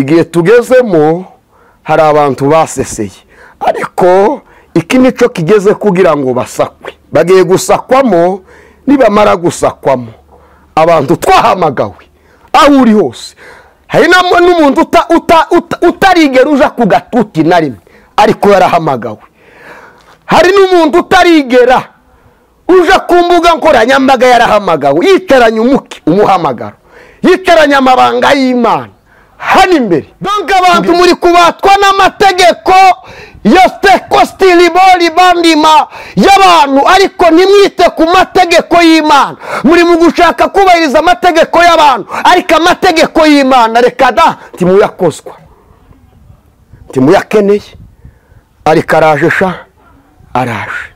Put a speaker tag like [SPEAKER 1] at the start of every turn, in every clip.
[SPEAKER 1] igihe tugezemo hari abantu baseseye, ariko iki nico kigeze kugira ngo basakwe. Bagiye gusakwamo, nibamara gusakwamo abantu twahamagawe aho uri hose. Hari n'umuntu utarigera uja ku gatuti na rimwe, ariko yarahamagawe. Hari n'umuntu utarigera uja ku mbuga nkoranyambaga, yarahamagawe. Yicaranye umuhamagaro, yicaranye amabanga y'Imana hano imbere. Donc abantu muri kubatwa n'amategeko yose kostiliboli bandima y'abantu, ariko nimwite ku mategeko y'Imana. Muri mu gushaka kubahiriza amategeko y'abantu, ariko amategeko y'Imana reka da timuyakozwa, timuyakeneye. Ariko araje sha, araje.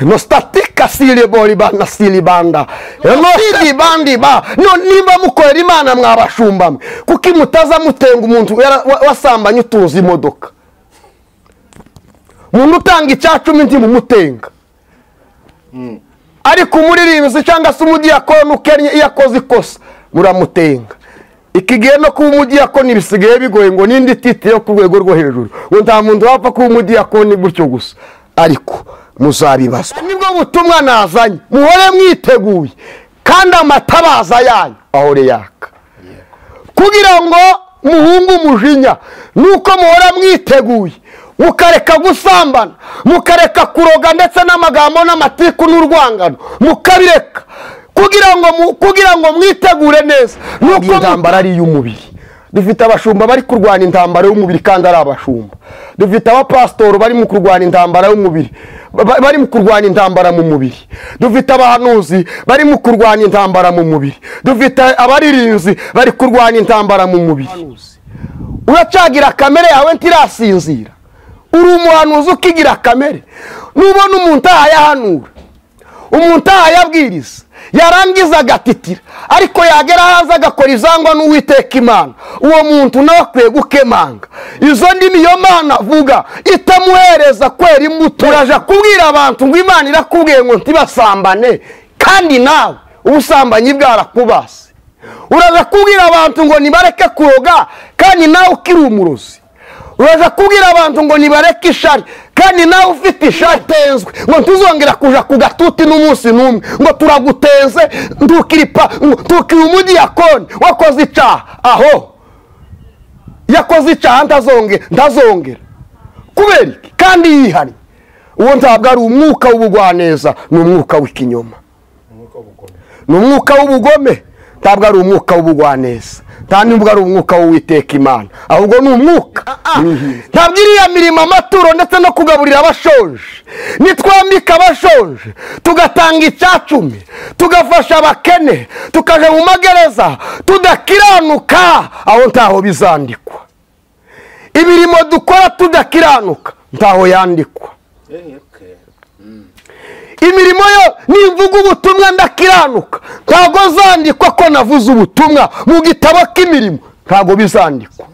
[SPEAKER 1] No statika siliboli bana silibanda. No silibandi ba. No niba mukorera Imana mwabashumba mwe. Kuki mutaza mutenga umuntu wasambanye utuzi imodoka. Umuntu utanga icyacumi ndi mumutenga. Ariko umuririmbyi cyangwa se umudiyakoni ukennye yakoze ikosa muramutenga. Ikigiye no kuba umudiyakoni bisigaye bigoye ngo nindi titi yo ku rwego rwo hejuru. Ngo nta muntu wapfa kuba umudiyakoni gutyo gusa. Ariko muzabibazwa. Nibwo butumwa nazanye, muhore mwiteguye kandi amatabaza yanyu ahore yaka, kugira ngo muhungu umujinya. Nuko muhora mwiteguye, mukareka gusambana, mukareka kuroga ndetse n'amagambo n'amatiku n'urwangano, mukabireka kugira ngo mwitegure neza. Nuko intambara ari y'umubiri. Dufite abashumba bari kurwana intambara y'umubiri kandi ari abashumba. Dufite abapastor bari mu kurwana intambara y'umubiri, bari mu kurwana intambara mu mubiri. Dufite abahanuzi bari mu kurwana intambara mu mubiri. Dufite abaririnzi bari kurwana intambara mu mubiri. Uracagira kamere yawe ntirasinzira. Uri umuhanuzi ukigira kamere. Nubona umuntu ayahanura, umuntu ayabwiriza, yarangiza agatitira, ariko yagera haza agakora izangwa n'Uwiteka Imana, uwo muntu nawe akwiye gukemanga. Izo ndimi yo Mana avuga itamuhereza kwera imbuto. Uraja kubwira abantu ngo Imana irakubwiye ngo ntibasambane, kandi nawe ubusambanyi bwarakubase. Uraja kubwira abantu ngo nibareke kuroga, kandi nawe ukiri umurozi. Uraja kubwira abantu ngo nibareke ishari, kandi nawe ufite ishari tenzwe. Ngo ntuzongera kuja ku gatuti n'umunsi n'umwe, ngo turagutenze ntukiri umudiyakoni wakoze icaha. Aho yakoze icaha ntazongera. Kubera iki? Kandi yihari. Uwo ntabwo ari umwuka w'ubugwaneza, ni umwuka w'ikinyoma, ni umwuka w'ubugome. Ntabwo ari umwuka w'ubugwaneza, ntabwo ari umwuka w'Uwiteka Imana, ahubwo ni umwuka. Ntabwo iriya mirimo amaturo ndetse no kugaburira abashonje, nitwambika abashonje, tugatanga icyacumi, tugafasha abakene, tukaja mu magereza, tudakiranuka, aho ntaho bizandikwa. Imirimo dukora tudakiranuka ntaho yandikwa. Imirimo yo nimvuga ubutumwa ndakiranuka, ntago zandikwa ko navuze ubutumwa mu gitabo k'imirimo, ntago bizandikwa.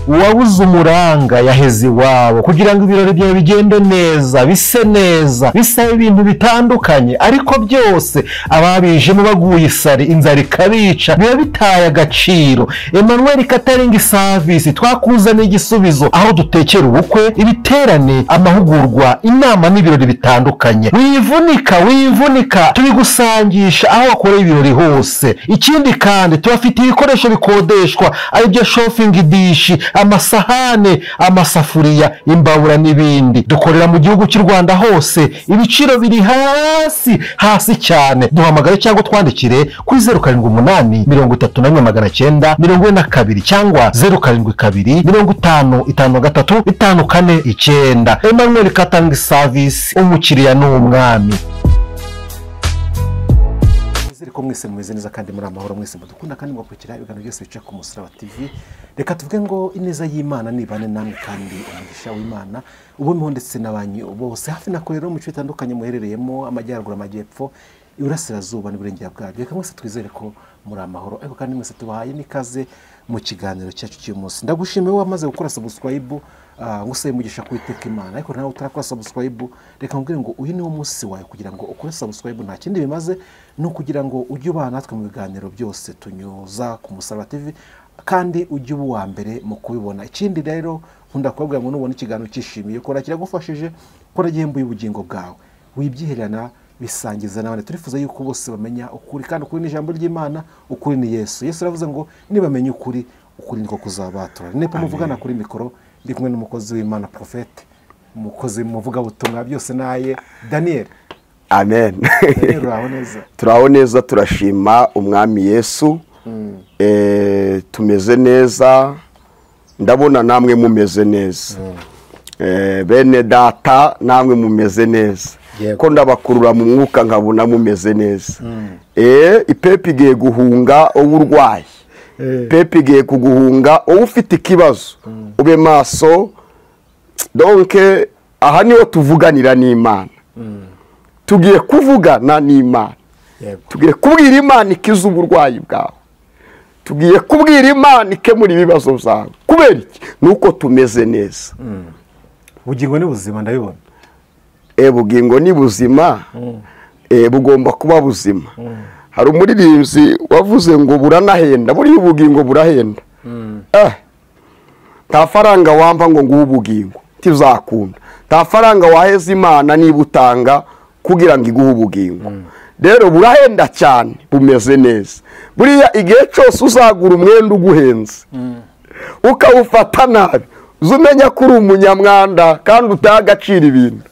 [SPEAKER 2] Uwabuze umuranga yaheze iwabo kugira ngo ibirori byawe bigende neza, bise neza, bisabe ibintu bitandukanye, ariko byose ababijemo baguye isari, inzara ikabica, biba bitaye agaciro. Emmanuel Catering Service twakuzaniye igisubizo, aho dutekera ubukwe, ibiterane, amahugurwa, inama n'ibirori bitandukanye. Wivunika tubigusangisha aho wakoreye ibirori hose. Ikindi kandi tubafite ibikoresho bikodeshwa, ari byo shopping dish, amasahane, amasafuriya, imbabura n'ibindi. Dukorera mu gihugu cy'u Rwanda hose, ibiciro biri hasi cyane. Duhamagare cyangwa twandikire kuri 078 31 942 cyangwa 072 50 53 549. Emmanuel Catering Service, umukiriya n'umwami. Ko mwese mumeze neza kandi muri amahoro, mwese mudukunda kandi mugakurikira ibiganiro byose bica ku Musaraba TV. Reka tuvuge ngo ineza y'Imana nibane namwe kandi umugisha w'Imana ubumeho ndetse n'abanyu bose hafi na kure mu bice bitandukanye muherereyemo, amajyaruguru, amajyepfo, iburasirazuba n'uburengera bwabyo. Reka mwese twizere ko muri amahoro, ariko kandi mwese tubahaye n'ikaze mu kiganiro cyacu cy'uyu munsi. Ndagushimiye wamaze gukora subscribe, ngusaba umugisha kwiteka Imana. Ariko nawe utarakora subscribe, reka mbwire ngo uyu ni wo munsi wawe kugira ngo ukore subscribe. Nta kindi bimaze no kugira ngo ujye ubana natwe mu biganiro byose tunyuza ku Musaraba TV kandi ujye uba uwa mbere mu kubibona. Ikindi rero nkunda kubabwira ngo nubona ikiganiro cyishimiye kora kiragufashije, kora gihembuye ubugingo bwawe, wibyiherana, bisangiza n'abandi. Turifuza yuko bose bamenya ukuri, kandi ukuri ni ijambo ry'Imana, ukuri ni Yesu. Yesu aravuze ngo nibamenye ukuri, ukuri niko kuzabatura. Nepo muvugana kuri mikoro ndi kumwe n'umukozi w'Imana, Prophet, umukozi muvuga butumwa byose naye Daniel.
[SPEAKER 1] Amen.
[SPEAKER 2] Turaho
[SPEAKER 1] neza, turashima umwami Yesu. Tumeze neza, ndabona namwe mumeze neza. Bene data namwe mumeze neza. Ko ndabakurura mu mwuka nkabona mumeze neza. Ipepi igiye guhunga uburwayi. Pepi igiye kuguhunga ufite ikibazo. Ube maso. Donc aha niho tuvuganira n'Imana. Tugiye kuvugana n'Imana. Tugiye kubwira Imana ikiza uburwayi bwawe. Tugiye kubwira Imana ikemura ibibazo byawe. Kubera iki? Nuko tumeze neza.
[SPEAKER 2] Bugingo ni buzima ndabibona.
[SPEAKER 1] Bugingo ni buzima. Bugomba kuba buzima. Hari umuririmbyi wavuze ngo buranahenda, buri ubugingo burahenda. Nta faranga wamba ngo nguhe ubugingo ntizakunda. Nta faranga waheza Imana niba utanga kugira ngo iguhe ubugingo. Rero burahenda cyane, bumeze neza. Buriya igihe cyose uzagura umwenda uguhenze ukawufata nabi, uzumenya ko uri umunyamwanda kandi utagacira ibintu.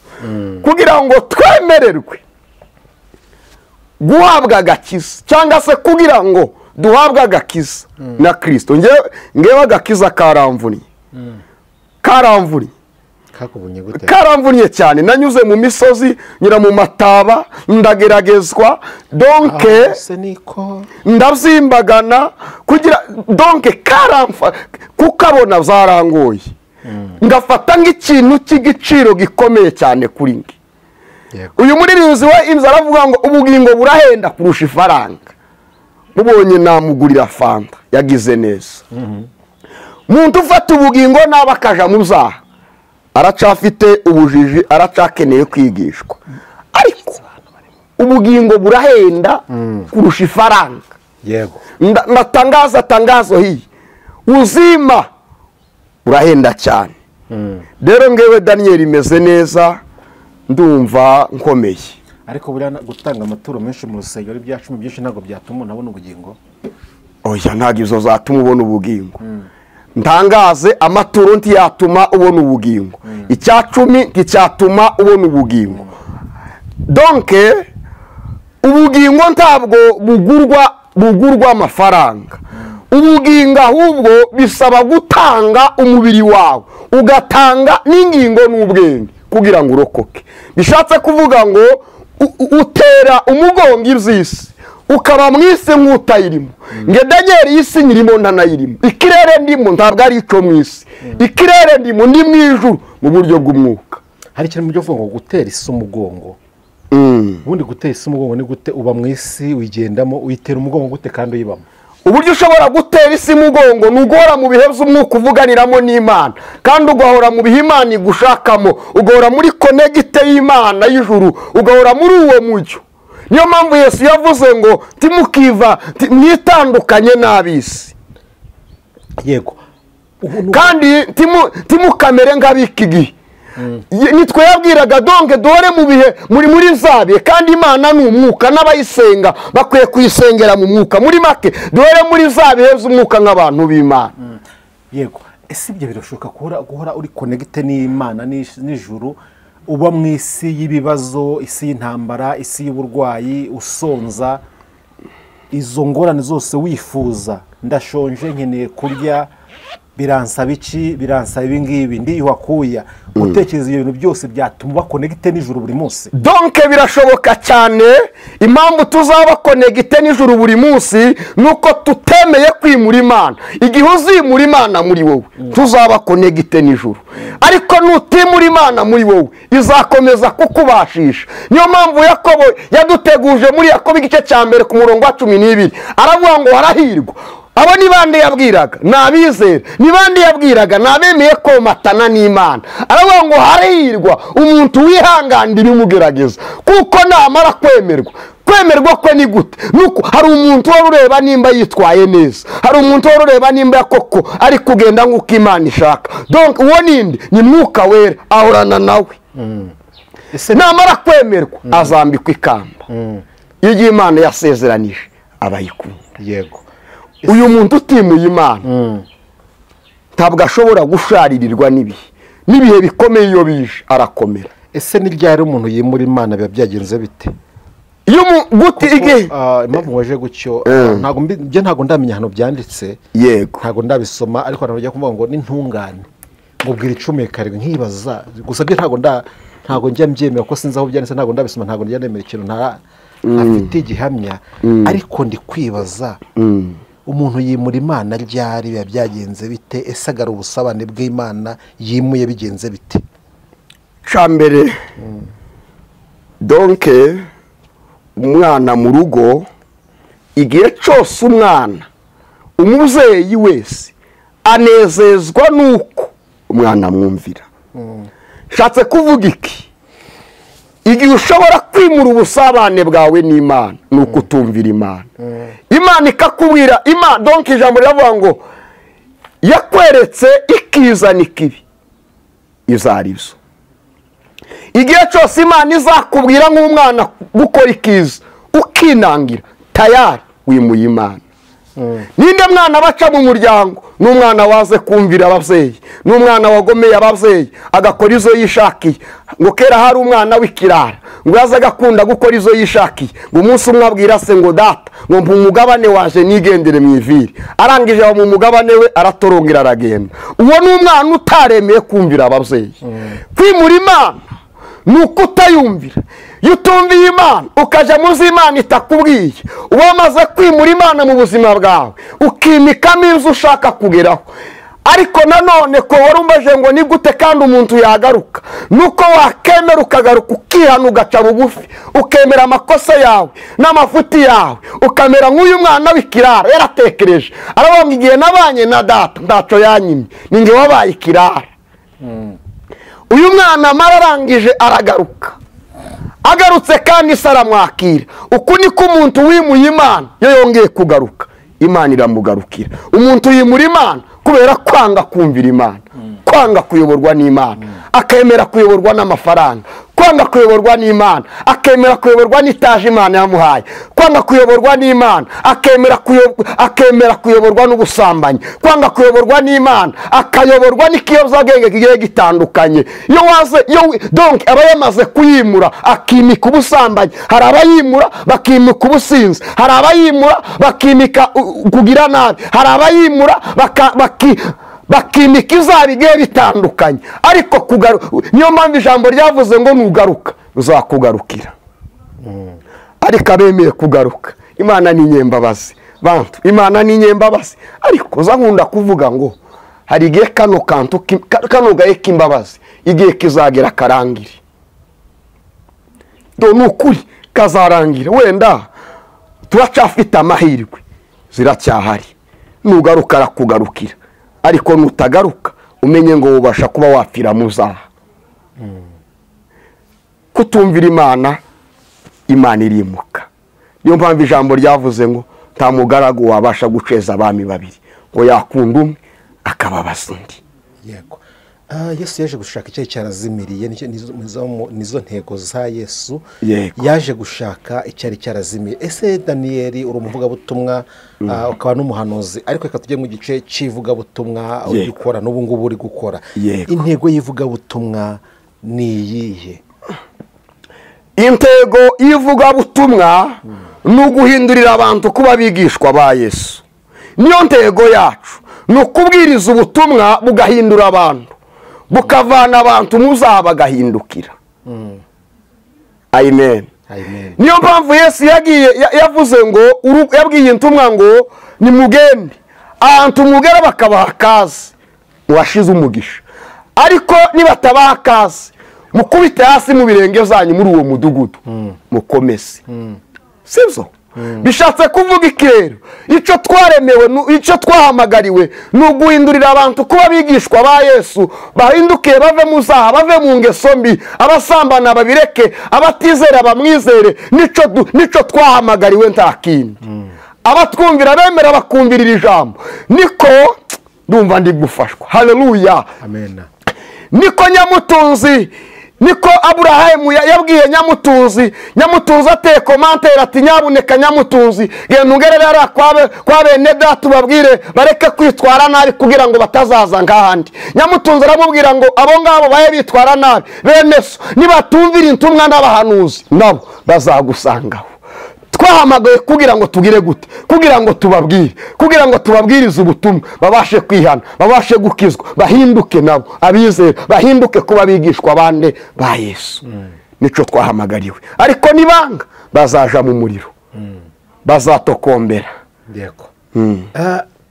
[SPEAKER 1] Kugira ngo twemererwe guhabwa agakiza, cyangwa se kugira ngo duhabwe agakiza na Kristo. Ngewe agakiza karamvuniye. Karamvuniye cyane. Nanyuze mu misozi, nyura mu mataba, ndageragezwa, donc ndabyimbagana kugira donc karamfa kukabona zarangoye. Ngafata nk'ikintu cy'igiciro gikomeye cyane kuri nge. Uyu muririmbyi we imza aravuga ngo ubugingo burahenda kurusha ifaranga. Mubonye namugurira fanta, yagize neza. Muntu ufata ubugingo n'abakaja mu byaha, aracafite ubujiji, aracakeneye kwigishwa. Ariko ubugingo burahenda kurusha ifaranga.
[SPEAKER 2] Yego.
[SPEAKER 1] Tangazo hii uzima burahenda cyane. Rero ngewe Daniel imeze neza, ndumva nkomeye.
[SPEAKER 2] Ariko buriya gutanga amaturo menshi mu rusengero ibyacumi byinshi ntabwo byatuma unabona ubugingo.
[SPEAKER 1] Oya, ntabwo izo zatuma ubona ubugingo. Ntangaze amaturo ntiyatuma ubona ubugingo. Icyacumi nticyatuma ubona ubugingo. Donc ubugingo ntabwo bugurwa amafaranga. Ubugingo ahubwo bisaba gutanga umubiri wawe, ugatanga n'ingingo n'ubwenge kugira ngo urokoke. Bishatse kuvuga ngo utera umugongo iby'isi ukaba mwisi nk'utayirimo. Nge Daniel isi nyirimo ntanayirimo. Ikirere ndimo ntabwo ari ico mwisi. Ikirere ndimo ndi mwijuru mu buryo bw'umwuka.
[SPEAKER 2] Hari ikintu byo vuga ngo gutera isi umugongo. Ubundi gutera isi umugongo ni gute? Uba mwisi wigendamo, uyitera umugongo gute kandi uyibamo?
[SPEAKER 1] Uburyo ushobora gutera isi umugongo nugora mu bihe by'umwuka uvuganiramo n'Imana, kandi ugahora mu bihe Imana igushakamo, ugahora muri connecte y'Imana y'ijuru, ugahora muri uwo mujyo. Niyo mpamvu Yesu yavuze ngo timukiva mwitandukanye n'abisi.
[SPEAKER 2] Yego.
[SPEAKER 1] Kandi timukamere nk'abiki gihe. Nitwe yabwiraga donke dore mu bihe muri zabiye, kandi Imana ni umwuka, n'abayisenga bakwiye kuyisengera mu mwuka. Muri make dore muri zabihe z'umwuka nk'abantu b'Imana.
[SPEAKER 2] Yego. ese ibyo birashoboka guhora uri connecte n'Imana n'ijuru, uba mu isi y'ibibazo, isi y'intambara, isi y'uburwayi, usonza, izo ngorane zose wifuza, ndashonje nkeneye kurya, biransaba iki, biransaba ibi ngibi, ndiyuhakuya, utekereza ibyo bintu byose byatuma uba connecte n'ijuru buri munsi?
[SPEAKER 1] Donc birashoboka cyane. Impamvu tuzaba connecte n'ijuru buri munsi nuko tutemeye kwimura Imana. Igihe uzimura Imana muri wowe tuzaba connecte n'ijuru, ariko nutimura Imana muri wowe izakomeza kukubashisha. Niyo mpamvu Yakobo yaduteguje muri Yakobo igice cya mbere ku murongo wa 12 aravuga ngo harahirwa abo ni bande yabwiraga, nabizera. Ni bande yabwiraga? Nabemeye komatana n'Imana. Aravuga ngo harahirwa umuntu wihanganira imugerageza, kuko namara kwemerwa kwe ni gute? Nuko hari umuntu wari ureba nimba yitwaye neza, hari umuntu wari ureba nimba koko ari kugenda nk'uko Imana ishaka. Donc uwo ninde? Ni Mwuka Wera ahorana nawe. Namara kwemerwa azambikwa ikamba igihe Imana yasezeranije abayikunda.
[SPEAKER 2] Yego.
[SPEAKER 1] Uyu muntu utimuye Imana ntabwo ashobora gusharirirwa n'ibihe bikomeye. Iyo bije arakomera.
[SPEAKER 2] Ese ni ryari umuntu yimura Imana biba byagenze bite?
[SPEAKER 1] Iyo guti igihe
[SPEAKER 2] impamvu waje gutyo, ntago ndamenya hano byanditse.
[SPEAKER 1] Yego.
[SPEAKER 2] Ntago ndabisoma, ariko nabajya kuvuga ngo n'intungane ngo bwira icumi karindwi nkibaza, gusa byo ntago njya mbyemera ko sinzi aho byanditse, ntago ndabisoma, ntago njya nemera ikintu afite igihamya, ariko ndi kwibaza umuntu yimura Imana ryari, biba byagenze bite? Ese agara ubusabane bw'Imana yimuye bigenze bite?
[SPEAKER 1] Cambere donc umwana mu rugo, igihe cyose umubyeyi wese anezezwa nuko umwana mwumvira. Shatse kuvuga iki? Igihe ushobora kwimura ubusabane bwawe n'Imana nuko utumvira Imana. Imana ikakubwira, donc ijambo riravuga ngo yakweretse ikiza n'ikibi izarizo. Igihe cyose Imana izakubwira nk'umwana gukora ikiza ukinangira, tayari wimuye Imana. Ninde mwana baca mu muryango? N'umwana waze kumvira ababyeyi, n'umwana wagomeye ababyeyi agakora izo yishakiye. Ngo kera hari umwana w'ikirara ngo yaza agakunda gukora izo yishakiye, ngo umunsi umwe abwira se ngo data ngo mpa umugabane waje nigendere mu iviri. Arangije mu mugabane we aratorongera aragenda. Uwo ni umwana utaremeye kumvira ababyeyi. Kwimura Imana nuko utayumvira. Iyo utumviye Imana ukaja mu z'Imana itakubwiye, uba wamaze kwimura Imana mu buzima bwawe, ukimikamo inzu ushaka kugeraho. Ariko nanone ko warumbaje ngo ni gute kandi umuntu yagaruka? Nuko wakemera ukagaruka, ukihana, ugaca bugufi, ukemera amakosa yawe n'amafuti yawe, ukamera nk'uyu mwana w'ikirara yaratekereje. Aravuga igihe nabanye na data ndaco yanyimye, ninge wabaye ikirara. Uyu mwana mararangije aragaruka. Agarutse kandi saramwakira. Uku niko umuntu wimuye Imana yo yongeye kugaruka, Imana iramugarukira. Umuntu yimura Imana kubera kwanga kumvira Imana, kwanga kuyoborwa n'Imana, akemera kuyoborwa n'amafaranga, kwanga kuyoborwa n'Imana, akemera kuyoborwa n'itaje Imana yamuhaye, kwanga kuyoborwa n'Imana, akemera kuyoborwa n'ubusambanyi, kwanga kuyoborwa n'Imana, akayoborwa n'ikiyobyabwenge kigiye gitandukanye. Donc aba yamaze kuyimura akimika ubusambanyi. Hari abayimura bakimika ubusinzi, hari abayimura bakimika kugira nabi, hari abayimura bakimika izabigiye bitandukanye. Ariko niyo mpamvu ijambo ryavuze ngo nugaruka uzakugarukira. Ariko abemeye kugaruka, Imana ni nyembabazi. Bantu, Imana ni nyembabazi. Ariko zankunda kuvuga ngo hari igihe kano gahe k'imbabazi igihe kizagera karangire. Nukuri kazarangira. Wenda turacafite amahirwe, ziracyahari. Nugaruka arakugarukira, ariko nutagaruka umenye ngo ubasha kuba wapfira muzaha. Kutumvira Imana, Imana irimuka. Niyo mpamvu ijambo ryavuze ngo nta mugaragu wabasha guceza abami babiri, ngo yakunda umwe akababaza undi.
[SPEAKER 2] Yego.
[SPEAKER 3] Yesu yaje gushaka icyari cyarazimiriye, nizo ntego za Yesu.
[SPEAKER 1] Yego.
[SPEAKER 3] Yaje gushaka icyari cyarazimiye. Ese Daniyeli uri umuvugabutumwa ukaba n'umuhanuzi, ariko reka tujye mu gice cy'ivugabutumwa uri gukora n'ubu ngubu uri gukora.
[SPEAKER 1] Yego.
[SPEAKER 3] Intego y'ivugabutumwa ni iyihe?
[SPEAKER 1] Intego y'ivugabutumwa ni uguhindurira abantu kuba bigishwa ba Yesu. Niyo ntego yacu, ni ukubwiriza ubutumwa bugahindura abantu, bukavana abantu muzaha bagahindukira. Amen. Niyo mpamvu Yesu yavuze ngo, yabwiye intumwa ngo nimugende ahantu mugera bakabaha akazi washize umugisha, ariko nibatabaha akazi mukubite hasi mu birenge zanyu muri uwo mudugudu mukomeze. Sibyo? Bishatse kuvuga iki rero? Icyo twaremewe, icyo twahamagariwe ni uguhindurira abantu kuba bigishwa ba Yesu, bahinduke bave mu zaha, bave mu ngeso mbi, abasambana babireke, abatizera bamwizere. Nico twahamagariwe nta kindi. Abatwumvira bemera bakumvirira ijambo, niko ndumva ndi gufashwa. Haleluya.
[SPEAKER 3] Amen.
[SPEAKER 1] Niko Nyamutunzi, niko Aburahamu yabwiye Nyamutunzi ateye komantere ati nyabuneka Nyamutunzi genda ungerera kwa bene data ubabwire bareke kwitwara nabi kugira ngo batazaza ngahandi. Nyamutunzi aramubwira ngo abo ngabo baye bitwara nabi bene so nibatumvira intumwa n'abahanuzi nabo bazagusangaho. Twahamagaye kugira ngo tugire gute? Kugira ngo tubabwirize ubutumwa, babashe kwihana, babashe gukizwa, bahinduke nabo abizera, bahinduke kuba bigishwa abandi ba Yesu. Nico twahamagariwe, ariko nibanga bazaja mu muriro, bazatokombera.
[SPEAKER 3] Yego.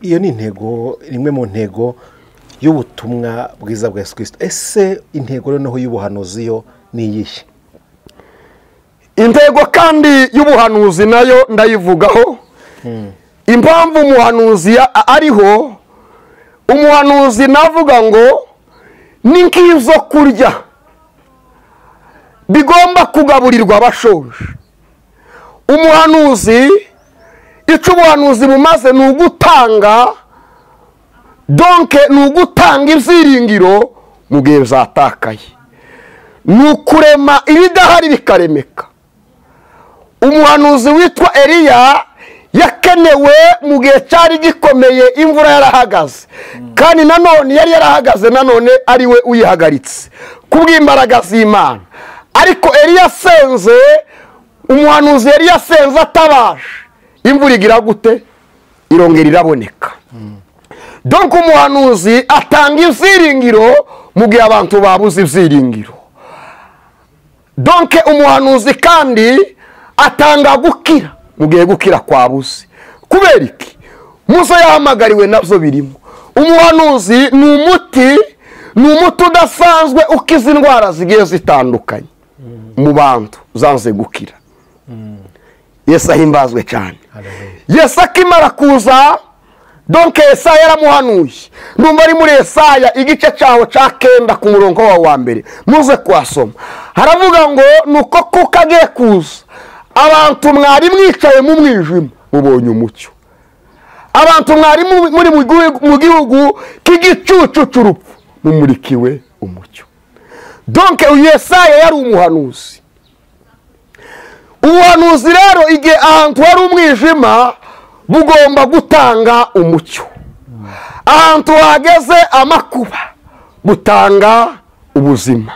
[SPEAKER 3] Iyo ni intego, imwe mu ntego y'ubutumwa bwiza bwa Yesu Kristo. Ese intego noneho y'ubuhanuzi yo ni iyihe?
[SPEAKER 1] Intego kandi y'ubuhanuzi nayo ndayivugaho. Impamvu umuhanuzi ariho, umuhanuzi navuga ngo ni nk'izo kurya bigomba kugaburirwa abashonje. Umuhanuzi, icyo ubuhanuzi bumaze ni ugutanga, donc ni ugutanga ibyiringiro mu gihe bizatakaye, ni ukurema ibidahari bikaremeka. Umuhanuzi witwa Eliya yakenewe mu gihe cyari gikomeye, imvura yarahagaze, kandi nanone yari yarahagaze, nanone ari we uyihagaritse kubw'imbaraga z'Imana. Ariko Eliya asenze, umuhanuzi yari yasenze atabaje, imvura igira gute? Irongera iraboneka. Donc umuhanuzi atanga ibyiringiro mu gihe abantu babuze ibyiringiro. Donc umuhanuzi kandi atanga gukira mu gihe gukira kwabuze. Kubera iki? Muzo yahamagariwe nabyo birimo. Umuhanuzi ni umuti udasanzwe ukiza indwara zigiye zitandukanye mu bantu zanze gukira. Yesu ahimbazwe cyane. Yesu akimara kuza, donc Yesaya yaramuhanuye. Ndumva ari muri Yesaya igice cyaho cya 9 ku murongo wa mbere, muze kwasoma. Haravuga ngo nuko kuko agiye kuza, abantu mwari mwicaye mu mwijima mubonye umucyo, abantu mwari muri mu gihugu k'igicucu cy'urupfu mumurikiwe umucyo. Donc Yesaya yari umuhanuzi. Ubuhanuzi rero igihe ahantu hari umwijima bugomba gutanga umucyo, ahantu hageze amakuba butanga ubuzima.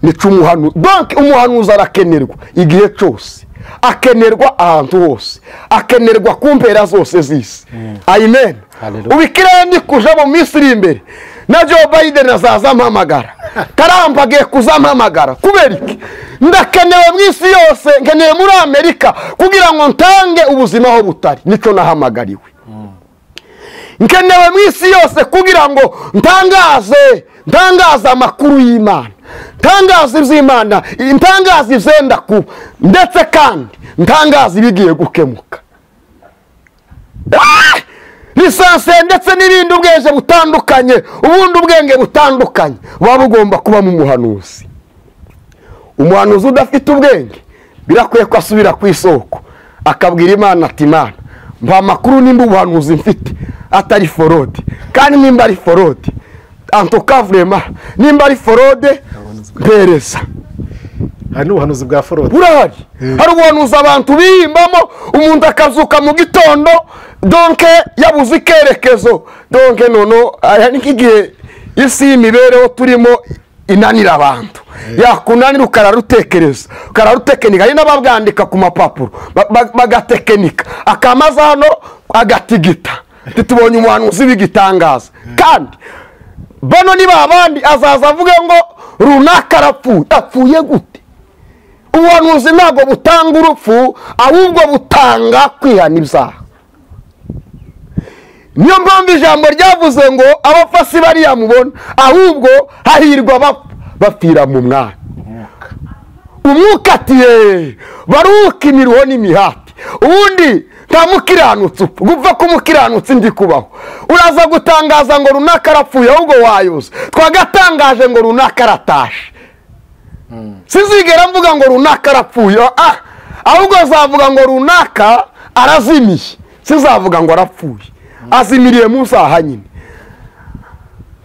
[SPEAKER 1] Nico umuhanuzi. Donc umuhanuzi arakenerwa igihe cyose, akenerwa ahantu hose, akenerwa ku mpera zose z'isi. Amen. Ubikira ndi kuja mu Misiri imbere na Joe Biden azaza mpamagara, Trump agiye kuzampamagara. Kubera iki? Ndakenewe mu isi yose, nkeneye muri Amerika kugira ngo ntange ubuzima aho butari. Nico nahamagariwe. Nkenewe mu isi yose kugira ngo ntangaze amakuru y'Imana, ntangaze iby'Imana, ntangaze ibyenda kuba, ndetse kandi ntangaze ibigiye gukemuka. Lisansi ndetse n'ibindi ubwenge butandukanye, ubundi ubwenge butandukanye buba bugomba kuba mu muhanuzi. Umuhanuzi udafite ubwenge birakwiye ko asubira ku isoko akabwira Imana ati Imana, mpa amakuru nimba ubuhanuzi mfite atari forode, kandi nimba ari forode antuka vrema nimba ari forode mpereza.
[SPEAKER 3] hari n'ubuhanuzi bwa forode
[SPEAKER 1] burahari, hari ubuhanuzi abantu bihimbamo, umuntu akazuka mu gitondo donke yabuze ikerekezo, donke nono aya ni nk'igihe isi y'imibereho turimo inanira abantu, yakunanira ukararutekereza ukararutekenika, ari n'ababwandika ku mapapuro bagatekenika, akamaza hano agatigita, tubonye umuhanuzi w'igitangaza. Kandi bano ni babandi azaza avuge ngo runaka arapfuye. Apfuye gute? Ubuhanuzi ntabwo butanga urupfu, ahubwo butanga kwihana ibyaha. Niyo mpamvu ijambo ryavuze ngo abafasi bariya mubona, ahubwo hahirwa bapfira mu mwanya. Umwuka atiye baruhuka imiruho n'imihati, ubundi nta mukiranutsi upfa, gupfa k'umukiranutsi ndi kubaho. Uraza gutangaza ngo runaka arapfuye, ahubwo wayoze twagatangaje ngo runaka aratashe. Sizigera mvuga ngo runaka arapfuye, ahubwo zavuga ngo runaka arazimiye, sizavuga ngo arapfuye. Azimiriye mu zaha nyine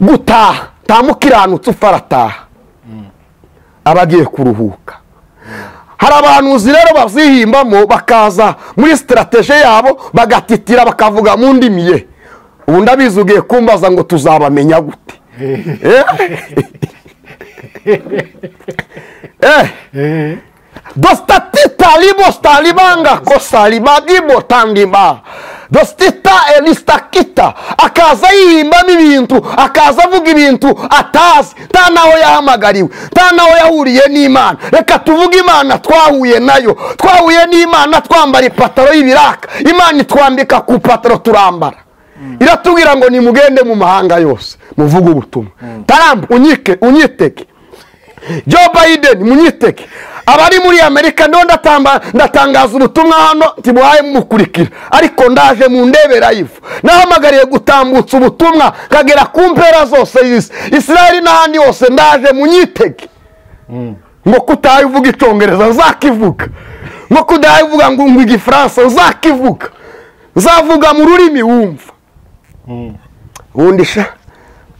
[SPEAKER 1] gutaha, nta mukiranutsi upfa arataha, abagiye kuruhuka. Hari abahanuzi rero bazihimbamo, bakaza muri strategie yabo bagatitira bakavuga mu ndimi ye. Ubu ndabizi ugiye kumbaza ngo tuzabamenya gute? Dostatita libo stalibanga kosaliba dibo tandiba. Dostita elistakita. Akaza yihimbamo ibintu, akaza avuga ibintu atazi, nta naho yahamagariwe, nta naho yahuriye n'Imana. Reka tuvuge Imana twahuye nayo, twahuye n'Imana twambara ipataro y'ibiraka, Imana itwambika ku pataro turambara. Iratubwira ngo nimugende mu mahanga yose muvuge ubutumwa. Trump unyiteke, Joe Biden munyiteke, abari muri Amerika ndo ndatangaza ubutumwa hano tibuhaye mukurikira, ariko ndaje mu ndebe live, nahamagariye gutambutsa ubutumwa kagera ku mpera zose y'isi, Israel n'ahandi hose ndaje munyiteke. Ngo kutaye uvuga icyongereza uzakivuga, ngo kudaye uvuga ngo igifaransa uzakivuga, uzavuga mu rurimi wumva. Undisha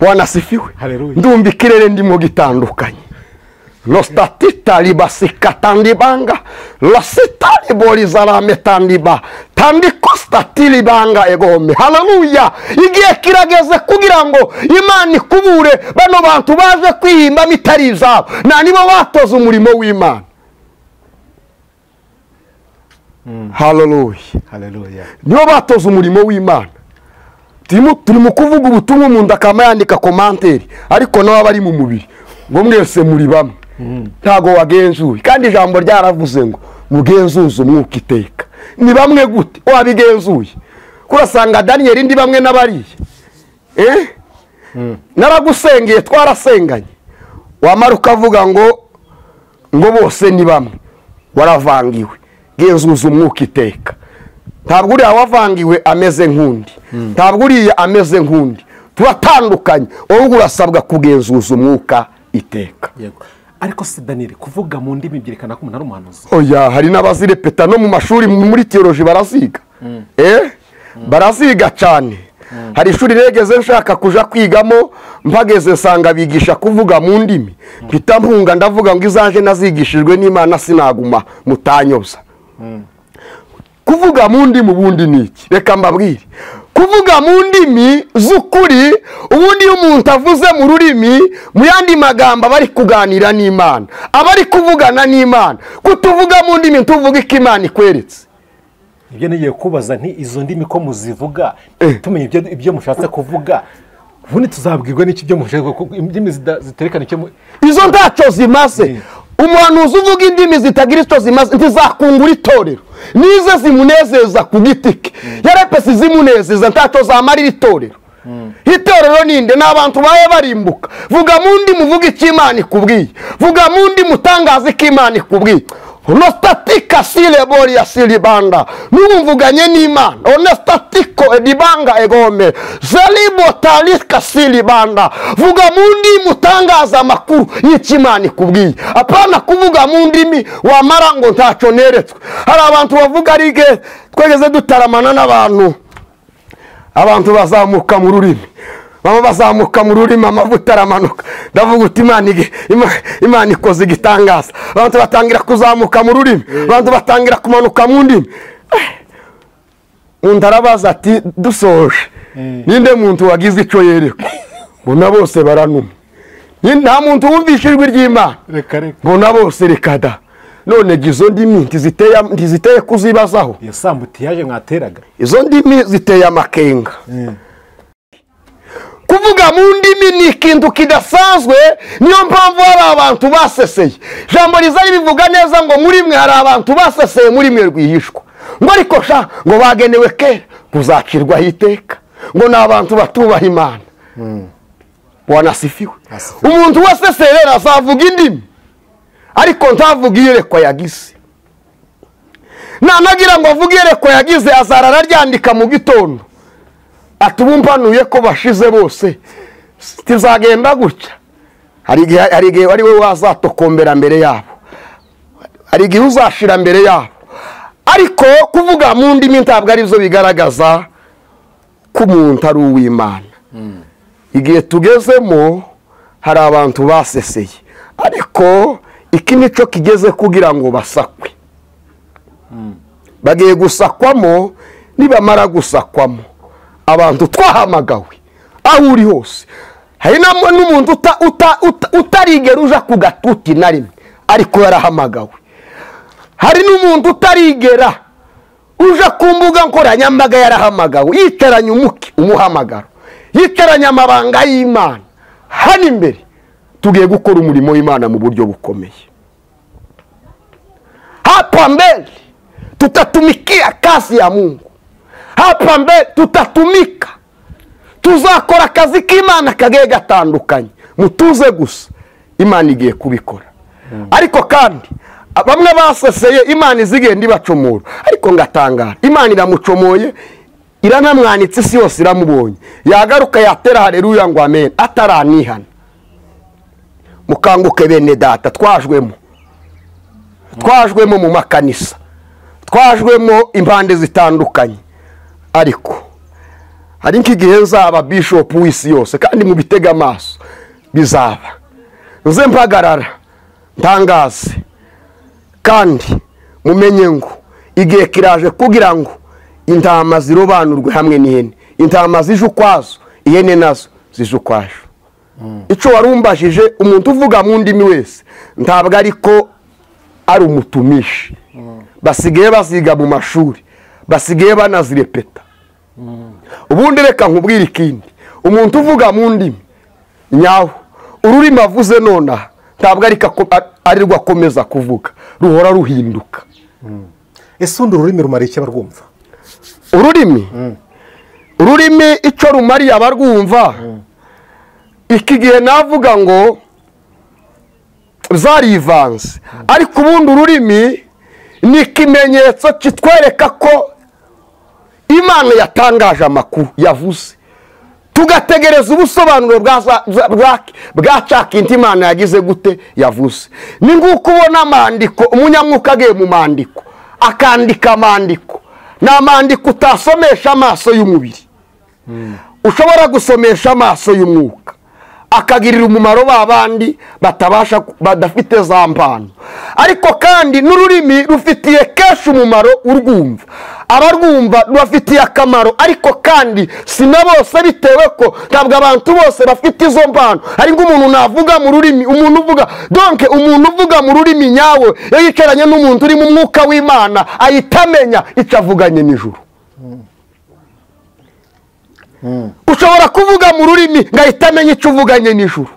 [SPEAKER 1] Bwana sifiwe. Ndumva ikirere ndimo gitandukanye. Lostatita libasika tandibanga, losita liboriza la metandiba, tandikosta tilibanga egome. Haleluya! Igihe kirageze kugira ngo Imana ikubure bano bantu baje kwihimba mitari izabo, na nibo batoza umurimo w'Imana. Haleluya!
[SPEAKER 3] haleluya.
[SPEAKER 1] Nibo batoza umurimo w'Imana. Turi mu kuvuga ubutumwa, umuntu akama yandika komanteri, ariko nawe abari mu mubiri ngo mwese muri bamwe. Ntago wagenzuye, kandi ijambo ryaravuze ngo mugenzuze umwuka iteka. Ni bamwe gute wabigenzuye? Kurasanga Daniel ndi bamwe n'abariye. Naragusengeye, twarasenganye, wamara ukavuga ngo bose ni bamwe, waravangiwe. Genzuza umwuka iteka. Ntabwo uriya wavangiwe ameze nk'undi, ntabwo uriya ameze nk'undi, turatandukanye. Wowe urasabwa kugenzuza umwuka iteka.
[SPEAKER 3] Yego. Ariko si Daniel kuvuga mu ndimi byerekana ko umuntu ari umuhanuzi?
[SPEAKER 1] Oya, hari n'abazirepeta no mu mashuri muri theology baraziga. Baraziga cyane. Hari ishuri regeze nshaka kuja kwigamo, mpageze nsanga bigisha kuvuga mu ndimi, mpita mpunga ndavuga ngo izanje nazigishijwe n'Imana sinaguma mutanyoza. Kuvuga mu ndimi ubundi niki? Reka mbabwire. Kuvuga mu ndimi z'ukuri, ubundi umuntu avuze mu rurimi, mu yandi magambo bari kuganira n'Imana, abari kuvugana n'Imana. Kutuvuga mu ndimi tuvuga iki Imana ikweretse.
[SPEAKER 3] Ibyo nigiye kubaza nti izo ndimi ko muzivuga, tumenye ibyo mushatse kuvuga, ubundi tuzabwirwa n'iki byo mushaka indimi ziterekana icyo
[SPEAKER 1] izo ntacyo zimaze. Umuhanuzi uvuga indimi zitagira icyo zimaze ntizakungura itorero, nize zimunezeza ku giti ke, yarepesi zimunezeza ntacyo zamarira itorero. Itorero ninde? N'abantu baye barimbuka. Vuga mu ndimi muvuga icyo Imana ikubwiye, vuga mu ndimi mutangaza icyo Imana ikubwiye. Honostatika sile bori ya silibanda, n'ubumvuganye n'Imana. Honostatiko edibanga egome, zalibo talika silibanda. Vuga mu ndimi mutangaza amakuru y'icyo Imana ikubwiye, apana kuvuga mu ndimi wamara ngo ntacyo neretswe. Hari abantu bavuga rige twegeze dutaramana n'abantu, abantu bazamuka mu rurimi baba bazamuka mu rurimi amavuta aramanuka ndavuga uti Imana ikoze igitangaza abantu batangira kuzamuka mu rurimi abantu batangira kumanuka mu ndimi undi arabaza ati dusoje ninde muntu wagize icyo yerekwa mbona bose baranuma nta muntu wumvishe ijwi ry'Imana mbona bose reka da none izo ndimi ntiziteye kuzibazaho
[SPEAKER 3] iyo sambuti yaje mwateraga
[SPEAKER 1] izo ndimi ziteye amakenga kuvuga mu ndimi ni ikintu kidasanzwe niyo mpamvu hari abantu baseseye ijambo riza ribivuga neza ngo muri mwe hari abantu baseseye muri mwe rwihishwa ngo ariko sha ngo bagenewe kera kuzacirwaho iteka ngo ni abantu batubaha Imana wanasifiwe umuntu wese rero azavuga indimi ariko ntavuga iyerekwa yagize nanagira ngo avuge iyerekwa yagize azarara aryandika mu gitondo atubumpanuye ko bashize bose tizagenda gutya hari igihe ari we wazatokombera mbere yabo hari igihe uzashira mbere yabo ariko kuvuga mu ndimi ntabwo ari byo bigaragaza ko umuntu ari uw'Imana igihe tugezemo hari abantu baseseye ariko iki nico kigeze kugira ngo basakwe bagiye gusakwamo nibamara gusakwamo abantu twahamagawe aho uri hose hari n'umuntu utarigera uja ku gatuti na rimwe ariko yarahamagawe hari n'umuntu utarigera uja ku mbuga nkoranyambaga yarahamagawe yicaranye umuhamagaro yicaranye amabanga y'Imana hano imbere tugiye gukora umurimo w'Imana mu buryo bukomeye hapa mbele tutatumikia kazi ya Mungu hapa mbele tutatumika tuzakora akazi k'Imana kagiye gatandukanye mutuze gusa Imana igiye kubikora ariko kandi bamwe baseseye Imana izigenda ibacomora ariko ngatangara Imana iramucomoye iranamwanitse isi yose iramubonye yagaruka yatera haleluya ngo amen ataranihana mukanguke bene data twajwemo mu makanisa twajwemo impande zitandukanye ariko hari nk'igihe nzaba bishop w'isi yose kandi mu bitega amaso bizaba nze mpagarara ntangaze kandi mumenye ngo igihe kiraje kugira ngo intama zirobanurwe hamwe n'ihene intama zije ukwazo ihene nazo zije ukwazo ico warumbashije umuntu uvuga mu ndimi wese ntabwo ariko ari umutumishi basigaye baziga mu mashuri basigaye banazirepeta ubundi reka nkubwira ikindi umuntu uvuga mu ndimi nyawo ururimi avuze nonaha ntabwo ari rwo akomeza kuvuga ruhora ruhinduka
[SPEAKER 3] ese undi ururimi rumara iki abarwumva
[SPEAKER 1] ururimi icyo rumariye abarwumva iki gihe navuga ngo zarivanze ariko ubundi ururimi ni ikimenyetso kitwereka ko Imana yatangaje amakuru yavuze tugategereza ubusobanuro bwa cyakintu Imana yagize gute yavuze ni nguko ubona amandiko umunyamwuka agiye mu mandiko akandika amandiko ni amandiko utasomesha amaso y'umubiri ushobora gusomesha amaso y'umwuka akagirira umumaro babandi badafite za mpano ariko kandi n'ururimi rufitiye kenshi umumaro urwumva abarwumva rubafitiye akamaro ariko kandi si na bose bitewe ko ntabwo abantu bose bafite izo mpano ari nk'umuntu navuga mu rurimi umuntu uvuga donc umuntu uvuga mu rurimi nyawe iyo yicaranye n'umuntu uri mu mwuka w'Imana ahita amenya icyo avuganye n'ijuru ushobora kuvuga mu rurimi ngahita amenya icyo uvuganye n'ijuru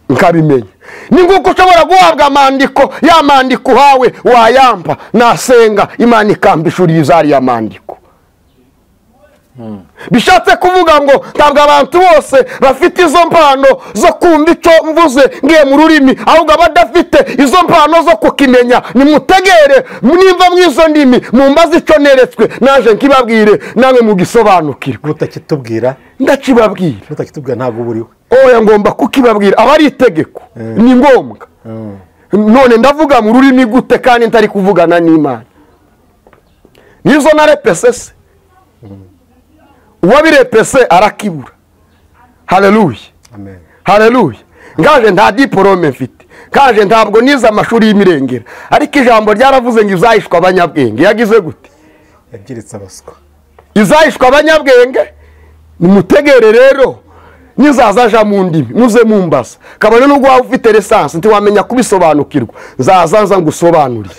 [SPEAKER 1] nkabimenya ni nguko ushobora guhabwa amandiko ya mandiko uhawe wayamba nasenga Imana ikambishuriza ariya mandiko bishatse kuvuga ngo ntabwo abantu bose bafite izo mpano zo kumva icyo mvuze ngiye mu rurimi ahubwo abadafite izo mpano zo kukimenya nimutegere nimba mwizo ndimi mumbaze icyo neretswe naje nkibabwire namwe mugisobanukirwe
[SPEAKER 3] utakitubwira
[SPEAKER 1] ndakibabwira
[SPEAKER 3] utakitubwira ntabwo buriwe
[SPEAKER 1] oya ngomba kukibabwira aba ari itegeko ni ngombwa none ndavuga mu rurimi gute kandi ntari kuvugana n'Imana nizo narepese se uwabirepese arakibura haleluya
[SPEAKER 3] amen
[SPEAKER 1] haleluya ngaje nta diporome mfite ngaje ntabwo nize amashuri y'imirengera ariko ijambo ryaravuze ngo izahishwa abanyabwenge yagize gute
[SPEAKER 3] yabyiritse abaswa
[SPEAKER 1] izahishwa abanyabwenge nimutegere rero nizaza aja mu ndimi muze mumbaza kabone nubwo waba ufite lisansi ntiwamenya kubisobanukirwa nzaza ngusobanurire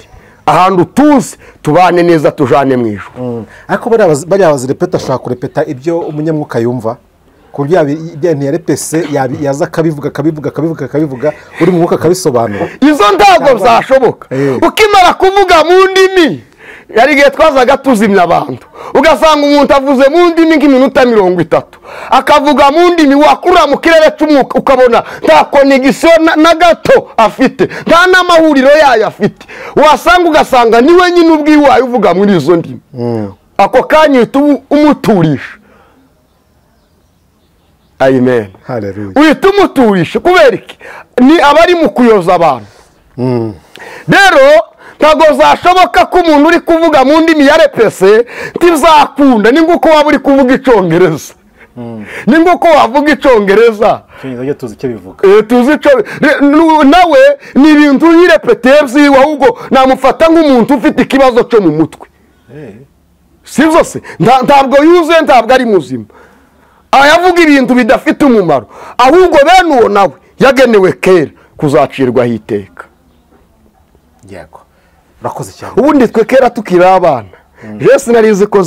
[SPEAKER 1] ahantu tuzi tubane neza tujane mu ijuru
[SPEAKER 3] ariko bariya bazirepeta ashobora kurepeta ibyo umunyamwuka yumva ku buryo ntiyarepese yaza akabivuga uri mu mwuka akabisobanura
[SPEAKER 1] izo ntabwo zashoboka ukimara kuvuga mu ndimi yari igihe twazaga tuzimya abantu ugasanga umuntu avuze mu ndimi nk'iminota 30 akavuga mu ndimi wakurura mu kirere cy'umwuka ukabona nta connection na gato afite nta n'amahuriro yayo afite wasanga ugasanga niwe nyine ubwiwaye uvuga muri izo ndimi ako kanya umuturisha amen
[SPEAKER 3] haleluya
[SPEAKER 1] uhita umuturisha kubera iki ni abari mu kuyoza abantu rero ntabwo zashoboka ko umuntu uri kuvuga mu ndimi ya repese ntizakunda ni nguko waba uri kuvuga icyongereza ni nguko wavuga icyongereza
[SPEAKER 3] tuzi icyo bivuga
[SPEAKER 1] tuzi icyo nawe ni ibintu yirepeteye byiwe ahubwo namufata nk'umuntu ufite ikibazo cyo mu mutwe si byose ntabwo yuzuye ntabwo ari muzima ayavuga ibintu bidafite umumaro ahubwo bene uwo nawe yagenewe kera kuzacirwaho iteka
[SPEAKER 3] yego urakoze cyane
[SPEAKER 1] ubundi twe kera tukiri abana jesi narizi ko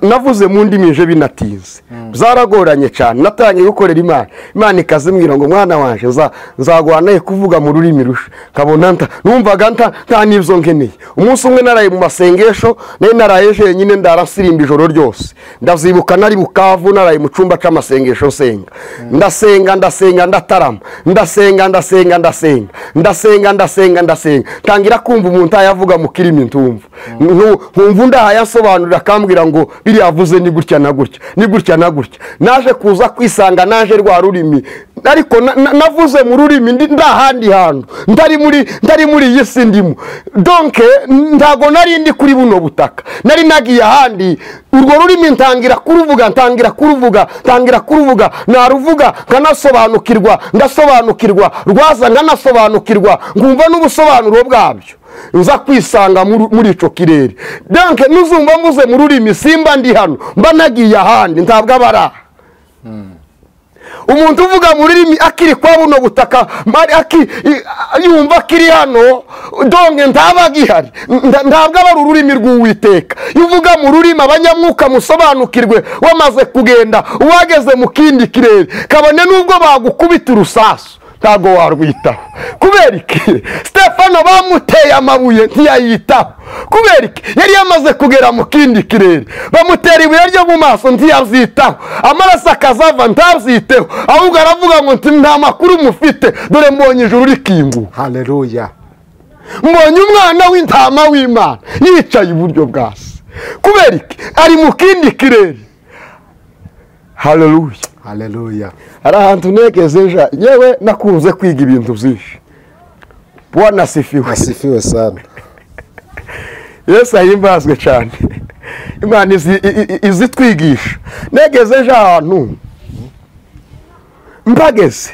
[SPEAKER 1] navuze mu ndimi je binatinze zaragoranye cyane natangiye gukorera imana ikazimbwira ngo mwana wanje nzagwanaye kuvuga mu rurimi rusha kabona numvaga nta n'ibyo nkeneye umunsi umwe naraye mu masengesho naraye jenyine ndarasirimba ijoro ryose ndazibuka nari Bukavu naraye mu cyumba cy'amasengesho ndasenga ndatarama ndasenga tangira kumva umuntu ayavuga mu kirimi ntumva nkumva ndahayasobanurira akambwira ngo biriya avuze ni gutya na gutya ni gutya na gutya naje kuza kwisanga naje rwa rurimi ariko navuze mu rurimi ndahandi hantu ndari muri iyi si ndimo donc ntago nari ndi kuri buno butaka nari nagiye ahandi urwo rurimi ntangira kuruvuga naruvuga nkanasobanukirwa ndasobanukirwa rwaza nkanasobanukirwa ngumva n'ubusobanuro bwabyo nza kwisanga muri ico kirere donc nuzumva mvuze mu rurimi simba ndi hano mba nagiye ahandi ntabwo abara umuntu uvuga mu rurimi akiri kwa buno butaka yumva kiri hano donc ntaba gihari ntabwo aba ururimi rw'Uwiteka uvuga mu rurimi abanyamwuka musobanukirwe wamaze kugenda uwageze mu kindi kirere kabone nubwo bagukubita urusasu ntabwo warwitaho kubera iki Stefano bamuteye amabuye ntiyayitaho kubera iki yari yamaze kugera mu kindi kirere bamutera ibuye ryo mu maso ntiyabyitaho amaraso akazava ntabyiteho ahubwo aravuga ngo nta makuru mufite dore mbonye ijuru rikinguka
[SPEAKER 3] haleluya
[SPEAKER 1] mbonye umwana w'intama w'Imana yicaye iburyo bwa se kubera iki ari mu kindi kirere haleluya
[SPEAKER 3] haleluya
[SPEAKER 1] hari ahantu negeze yewe nakunze kwiga ibintu byinshi Bwana asifiwe
[SPEAKER 3] sana
[SPEAKER 1] Yesu ahimbazwe cyane Imana izi twigisha negeze ahantu mbageze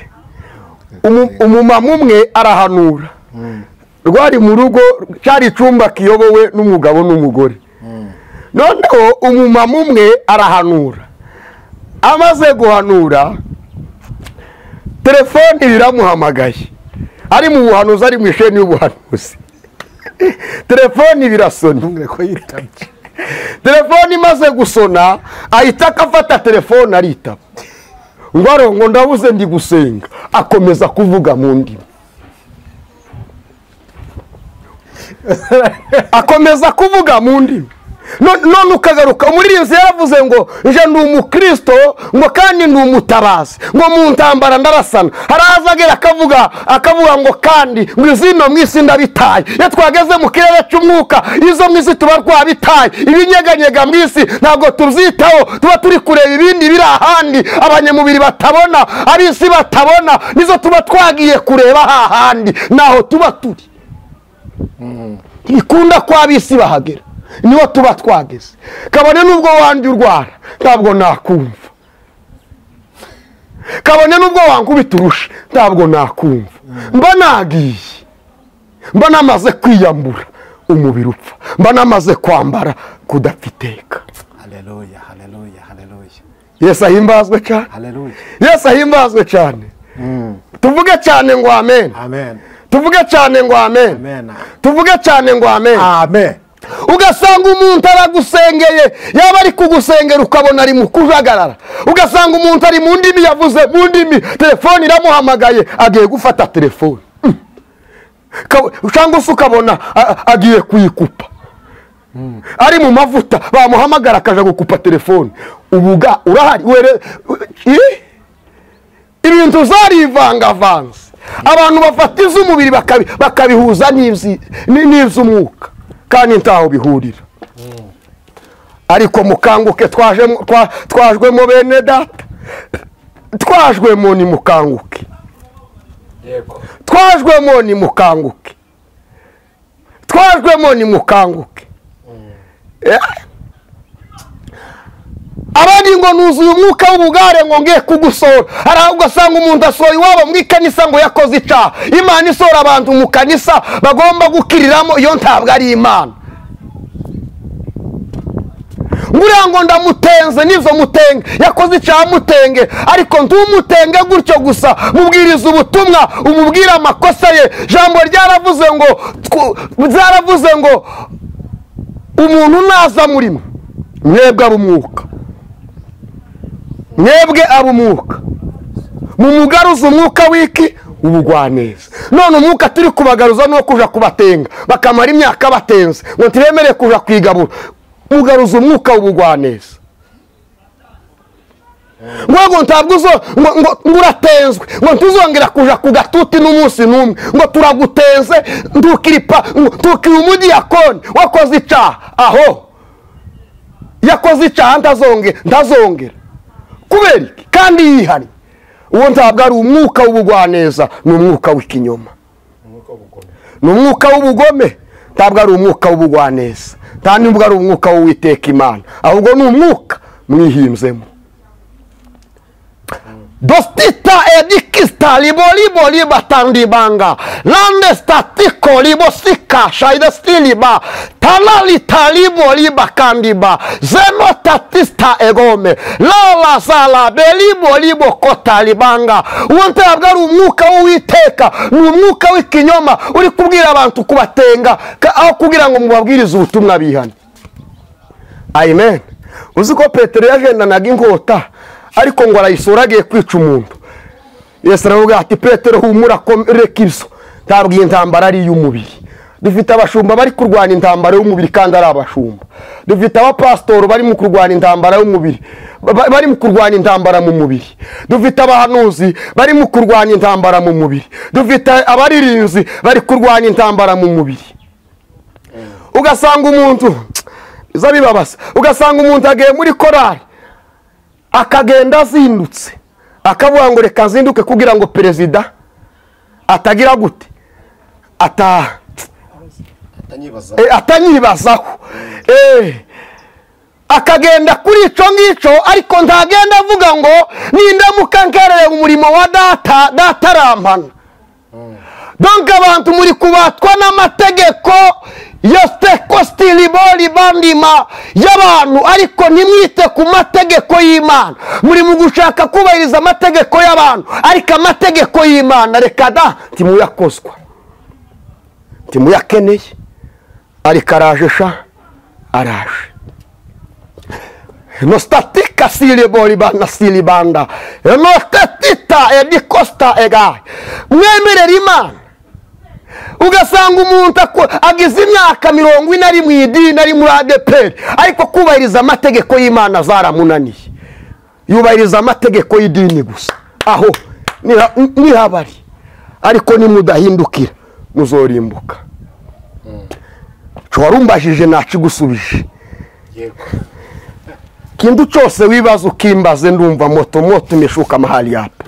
[SPEAKER 1] umumama umwe arahanura rwari mu rugo cyari icyumba kiyobowe n'umugabo n'umugore noneho umumama umwe arahanura amaze guhanura telefone biramuhamagaye ari mu buhanuzi ari mu isheni y'ubuhanuzi telefone birasona telefone imaze gusona ahita akafata telefone aritaba ngo ndabuze ndi gusenga akomeza kuvuga mu ndimi akomeza kuvuga mu ndimi none ukagaruka umuririnzi yaravuze ngo nje ndi umukristo ngo kandi ndi umutabazi ngo mu ntambara ndarasana haraza agera akavuga ngo kandi ngo izino mwisi ndabitaye iyo twageze mu kirere cy'umwuka izo mwisi tuba twabitaye ibinyeganyega mwisi ntabwo tubyitaho tuba turi kureba ibindi biri ahandi abanyamubiri batabona ab'isi batabona nizo tuba twagiye kureba hahandi naho tuba turi ikunda ko ab'isi bahagera niho tuba twageze kabone nubwo wandi urwara ntabwo nakumva kabone n'ubwo wankubita urusha ntabwo nakumva, mba nagiye, mba namaze kwiyambura umubiri upfa, mba namaze kwambara kudapfa iteka.
[SPEAKER 3] haleluya haleluya haleluya
[SPEAKER 1] Yesu ahimbazwe cyane,
[SPEAKER 3] haleluya
[SPEAKER 1] Yesu ahimbazwe cyane. Tuvuge cyane ngo amen,
[SPEAKER 3] amen
[SPEAKER 1] tuvuge cyane ngo amen,
[SPEAKER 3] amen
[SPEAKER 1] tuvuge cyane ngo amen.
[SPEAKER 3] amen.
[SPEAKER 1] Ugasanga umuntu aragusengeye, yaba ari kugusengera ukabona ari mu kujagarara, ugasanga umuntu ari mu ndimi yavuze mu ndimi, telefone iramuhamagaye agiye gufata telefone, cyangwa se ukabona agiye kuyikupa, ari mu mavuta bamuhamagara akaja gukupa telefone. Ubuga urahari ibintu zarivangavanze, abantu bafata iz'umubiri bakabihuza n'iz'umwuka kandi ntaho bihurira. Ariko mukanguke, twajwemo bene data, twajwemo ni mukanguke, twajwemo ni mukanguke, twajwemo ni mukanguke. Abandi ngo nuzuye umwuka w'ubugare ngo ngiye kugusohora, hari ugasanga umuntu asohoye iwabo mu ikanisa ngo yakoze icyaha. Imana isohora abantu mu kanisa bagomba gukiriramo, iyo ntabwo ari Imana. Nguriya ngo ndamutenze n'izo mutenge, yakoze icyaha mutenge, ariko ntumutenge gutyo gusa, mubwiriza ubutumwa, umubwira amakosa ye. Jambo ryaravuze ngo umuntu naza murimo mwebwe ab'umwuka, mwebwe ab'umwuka mumugaruza umwuka w'iki ubugwaneza. None umwuka turi kubagaruza no kuja kubatenga, bakamara imyaka batenze ngo ntiremere kuja kwigabura. Mugaruza umwuka w'ubugwaneza, ngo ntabwo ngo uratenzwe, ngo ntuzongera kuja ku gatuti n'umunsi n'umwe, ngo turagutenze ntukiri umudiyakoni wakoze icyaha. Aho yakoze icyaha ntazongera kubera iki? Kandi yihannye. Uwo ntabwo ari umwuka w'ubugwaneza, ni umwuka w'ikinyoma, ni umwuka w'ubugome, ntabwo ari umwuka w'ubugwaneza, nta nubwo ari umwuka w'Uwiteka Imana, ahubwo ni umwuka mwihimbzemo. Dostita edikista libo libatandibanga lande statiko libosika shaida stiliba talali talibo libakandiba zeno tatista egome lala zala belibo kota libanga. Uwo ntabwo ari umwuka w'Uwiteka, ni umwuka w'ikinyoma uri kubwira abantu kubatenga aho kugira ngo mubabwirize ubutumwa bihane. Amen. Uzi ko Petero yagendanaga inkota, ariko ngo arayisora agiye kwica umuntu. Yesu aravuga ati Petero humura, reka ibyo, ntabwo iyi ntambara ari iy'umubiri. Dufite abashumba bari kurwana intambara y'umubiri kandi ari abashumba. Dufite abapasitoro bari mu kurwana intambara y'umubiri, bari mu kurwana intambara mu mubiri. Dufite abahanuzi bari mu kurwana intambara mu mubiri. Dufite abaririnzi bari kurwana intambara mu mubiri. Ugasanga umuntu zabibabaza, ugasanga umuntu agiye muri korari akagenda azindutse, akavuga ngo reka nzinduke kugira ngo perezida atagira gute atanyibazaho. Akagenda kuri ico ngico, ariko ntagenda avuga ngo nindamuka nkereye umurimo wa data arampana. Donc abantu muri kubatwa n'amategeko yostekostiliboli bandima y'abantu, ariko nimwite ku mategeko y'Imana. Muri mu gushaka kubahiriza amategeko y'abantu, ariko amategeko y'Imana reka da timuyakozwa, timuyakeneye, ariko araje sha araje. Nostatika siliboli bana silibanda nostatita edikosta egaye. Mwemerera Imana. Ugasanga umuntu agize imyaka 40 mu idini ari muri ADPR, ariko kubahiriza amategeko y'Imana zaramunaniye, yubahiriza amategeko y'idini gusa. Aho ni habari, ariko nimudahindukira muzorimbuka. Cyo warumbajije nakigusubije.
[SPEAKER 3] Yego.
[SPEAKER 1] Kindu cyose wibaza ukimbaze, ndumva moto imeshuka mahali hapa.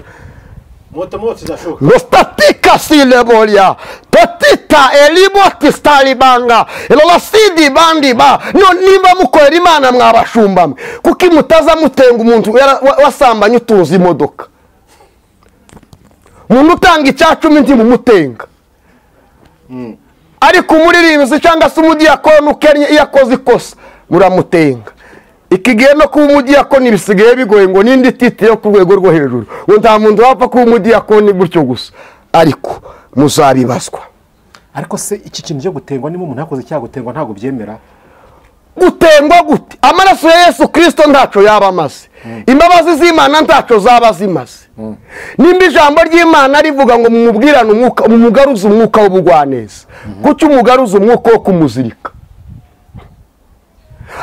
[SPEAKER 3] Moto zinashuka.
[SPEAKER 1] Nostatika silebolia totita eliboti stalibanga elolasidi bandiba. Nimba mukorera Imana mwabashumba, kuki mutaza mutenga umuntu wasambanye utuzi imodoka. umuntu utanga icya cumi ntimumutenga ariko umuririmbyi cyangwa se umudiyakoni ukennye iyo akoze ikosa muramutenga. iki gihe no kuba umudiyakoni bisigaye bigoye ngo n'indi titire yo ku rwego rwo hejuru ngo nta muntu wapfa kuba umudiyakoni gutyo gusa, ariko muzabibazwa.
[SPEAKER 3] ariko se iki kintu cyo gutengwa niba umuntu yakoze icyaha gutengwa ntabwo byemera?
[SPEAKER 1] gutengwa gute? amaraso ya Yesu Kristo ntacyo yaba amaze, imbabazi z'Imana ntacyo zaba zimaze. nimba ijambo ry'Imana rivuga ngo mumubwirane umwuka, mumugaruze umwuka w'ubugwaneza, kuki umugaruze umwuka wo kumuzirika?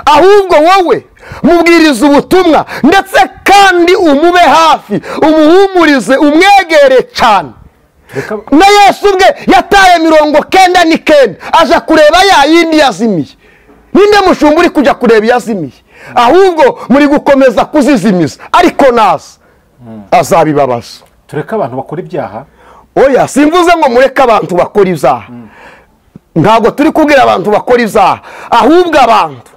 [SPEAKER 1] ahubwo wowe mubwiriza ubutumwa ndetse kandi umube hafi, umuhumurize, umwegere cyane. na Yesu ubwe yataye 99 aja kureba ya yindi yazimiye. ninde mushumba uri kujya kureba yazimiye? ahubwo muri gukomeza kuzizimiza, ariko naza azabibabaza.
[SPEAKER 3] tureka abantu bakora ibyaha?
[SPEAKER 1] oya, simvuze ngo mureke abantu bakora ibyaha, ntabwo turi kubwira abantu bakora ibyaha, ahubwo abantu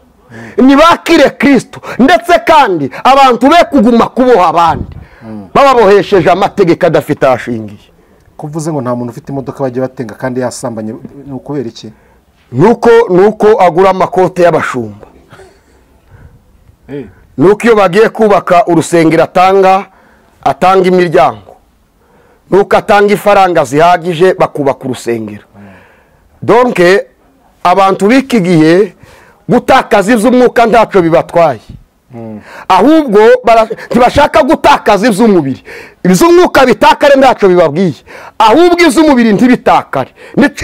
[SPEAKER 1] nibakire Kristo, ndetse kandi abantu be kuguma kuboha abandi bababohesheje amategeko adafite ashingiye.
[SPEAKER 3] kuvuze ngo nta muntu ufite imodoka bajya batenga kandi yasambanye, ni ukubera iki?
[SPEAKER 1] nuko agura amakote y'abashumba. nuko iyo bagiye kubaka urusengero atanga imiryango, nuko atanga ifaranga zihagije bakubaka urusengero. donke abantu b'iki gihe gutakaza iby'umwuka ntacyo bibatwaye, ahubwo ntibashaka gutakaza iby'umubiri. iby'umwuka bitakare ntacyo bibabwiye, ahubwo iby'umubiri ntibitakare.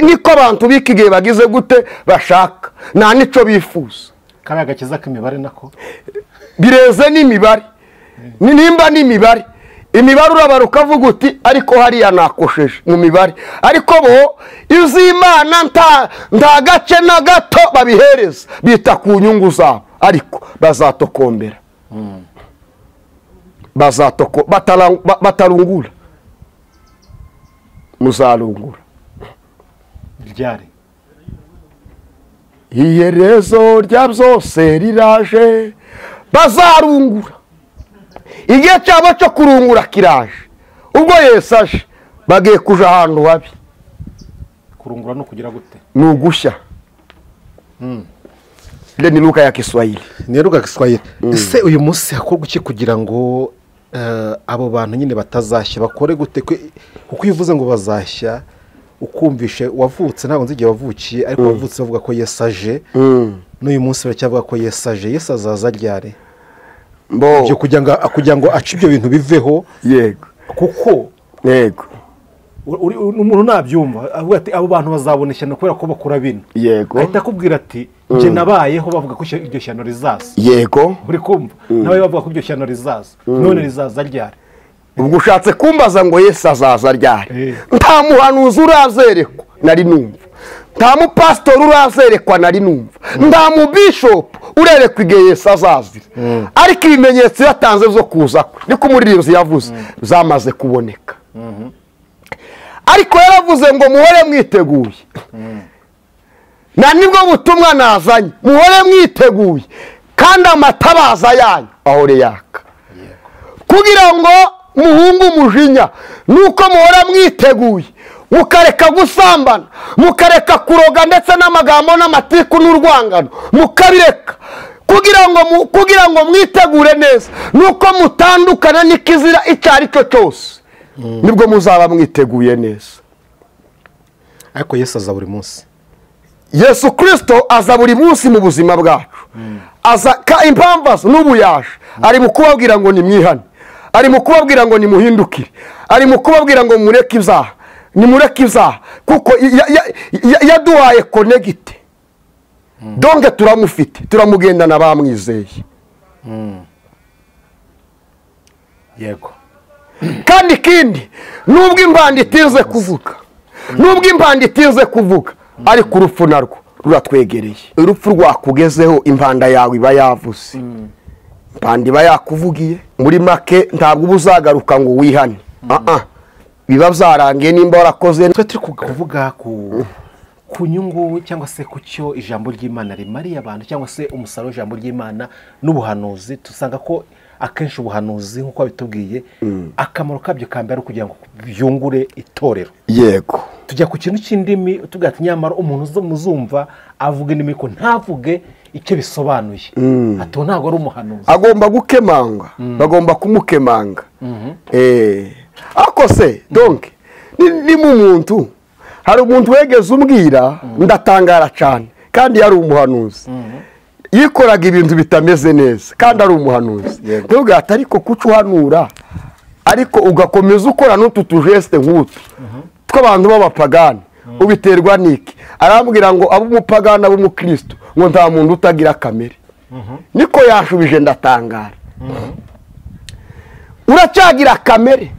[SPEAKER 1] niko abantu b'iki gihe bagize gute bashaka, nta nicyo bifuza.
[SPEAKER 3] kariya gakiza k'imibare nako
[SPEAKER 1] bireze n'imibare, nimba n'imibare, imibare urabara ukavuga uti ariko hariya nakosheje mu mibare, ariko bo iz'Imana nta gace na gato babihereza, bita ku nyungu zabo, ariko bazatokombera, batarungura, muzarungura.
[SPEAKER 3] ryari?
[SPEAKER 1] iherezo rya byose riraje, bazarungura. igihe cyabo cyo kurungura kiraje, ubwo Yesu aje bagiye kuja ahantu habi.
[SPEAKER 3] kurungura no kugira gute?
[SPEAKER 1] ni ugushya. ni Luka ya Kiswahili.
[SPEAKER 3] ni Luka ya Kiswahili. ese uyu munsi hakorwa iki kugira ngo abo bantu nyine batazashya? bakore gute? kuko iyo uvuze ngo bazashya ukumvishe wavutse, ntabwo nzi igihe wavukiye, ariko wavutse bavuga ko Yesu aje. n'uyu munsi baracyavuga ko Yesu aje. Yesu azaza ryari? byo kugira ngo ace ibyo bintu biveho.
[SPEAKER 1] yego,
[SPEAKER 3] kuko
[SPEAKER 1] yego,
[SPEAKER 3] umuntu nabyumva avuga ati abo bantu bazabona ishyano kubera ko bakora bino.
[SPEAKER 1] yego,
[SPEAKER 3] ahita akubwira ati njye nabayeho bavuga ko iryo shyano rizaza.
[SPEAKER 1] yego,
[SPEAKER 3] uri kumva nawe bavuga ko iryo shyano rizaza. none rizaza ryari?
[SPEAKER 1] ubwo ushatse kumbaza ngo Yesu azaza ryari? nta muhanuzi urazerekwa nari numva, nta mupasitori urazerekwa nari numva, nta mubishopu urerekwa igihe Yesu azazira. ariko ibimenyetso yatanze byo kuza kwe, niko umuririmbyi yavuze, zamaze kuboneka. ariko yaravuze ngo muhore mwiteguye. na nibwo butumwa nazanye, muhore mwiteguye kandi amatabaza yanyu ahore yaka, kugira ngo muhunge umujinya. nuko muhora mwiteguye, mukareka gusambana, mukareka kuroga ndetse n'amagambo n'amatiku n'urwangano, mukabireka, kugira ngo mwitegure neza, nuko mutandukana n'ikizira icyo ari cyo cyose, nibwo muzaba mwiteguye neza.
[SPEAKER 3] ariko Yesu aza buri munsi.
[SPEAKER 1] Yesu Kristo aza buri munsi mu buzima bwacu. aza impamvu n'ubu yaje, ari mu kubabwira ngo nimwihane, ari mu kubabwira ngo nimuhindukire, ari mu kubabwira ngo mureke ibyaha, nimureke ibyaha, kuko yaduhaye konegite. donke turamufite, turamugendana bamwizeye.
[SPEAKER 3] yego.
[SPEAKER 1] kandi ikindi, nubwo impanda itinze kuvuga, ariko urupfu narwo ruratwegereye. urupfu rwakugezeho, impanda yawe iba yavuze, impanda iba yakuvugiye. muri make ntabwo uba uzagaruka ngo wihane, biba byarangiye nimba warakoze.
[SPEAKER 3] twe turi kuvuga ku ku nyungu cyangwa se ku cyo ijambo ry'Imana rimariye abantu cyangwa se umusaruro w'ijambo ry'Imana n'ubuhanuzi, tusanga ko akenshi ubuhanuzi nk'uko bitubwiye akamaro kabyo kambere kugira ngo byungure itorero.
[SPEAKER 1] Yego.
[SPEAKER 3] Tujya ku kintu cy'indimi tubwira ati nyamara umuntu muzumva avuga indimi ko ntavuge icyo bisobanuye. Ati ntabwo ari umuhanuzi.
[SPEAKER 1] Agomba gukemanga, bagomba kumukemanga. Ako se donc ni mu muntu hari umuntu wegeze umbwira ndatangara cyane kandi yari umuhanuzi. Yikoraga ibintu bitameze neza kandi ari umuhanuzi. Nubwo atari ko kucuhanura ariko ugakomeza ukora n'utu tujeste nk'utu tw'abantu b'abapagani ubiterwa niki. Arambwira ngo abo umupagani abo umukristo ngo nta muntu utagira kamere. Niko yashubije ndatangara. Uracyagira kamere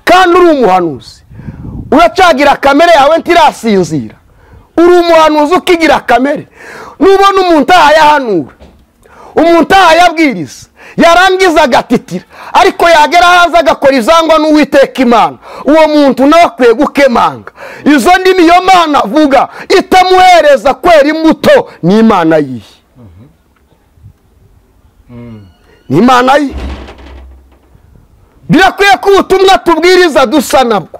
[SPEAKER 1] kandi uri umuhanuzi. Uracyagira kamere yawe ntirasinzira. Uri umuhanuzi ukigira kamere. Nubona umuntu ayahanura, umuntu ayabwiriza, yarangiza agatitira, ariko yagera haza agakora izangwa n'Uwiteka Imana, uwo muntu nawe akwiye gukemanga. Izo ndimi iyo Mana avuga itamuhereza kwera imbuto ni Imana yihe. Ni Imana yihe. Birakwiye ko ubutumwa tubwiriza dusa nabwo.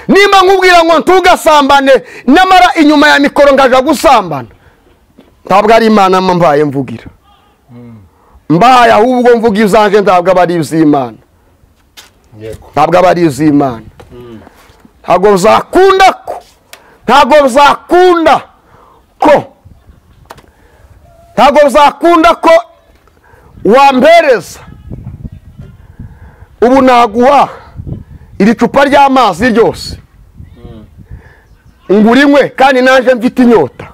[SPEAKER 1] Nimba nkubwira ngo ntugasambane nyamara inyuma ya mikoro ngaja gusambana, ntabwo ari Imana mbaye mvugira. Mbaye ahubwo mvuga izanje ntabwo abari iz'Imana. Ntabwo abari iz'Imana. Ntabwo uzakunda ko ntabwo uzakunda ko wampereza ubu naguha iri cupa ry'amazi ryose ngurinywe kandi naje mfite inyota.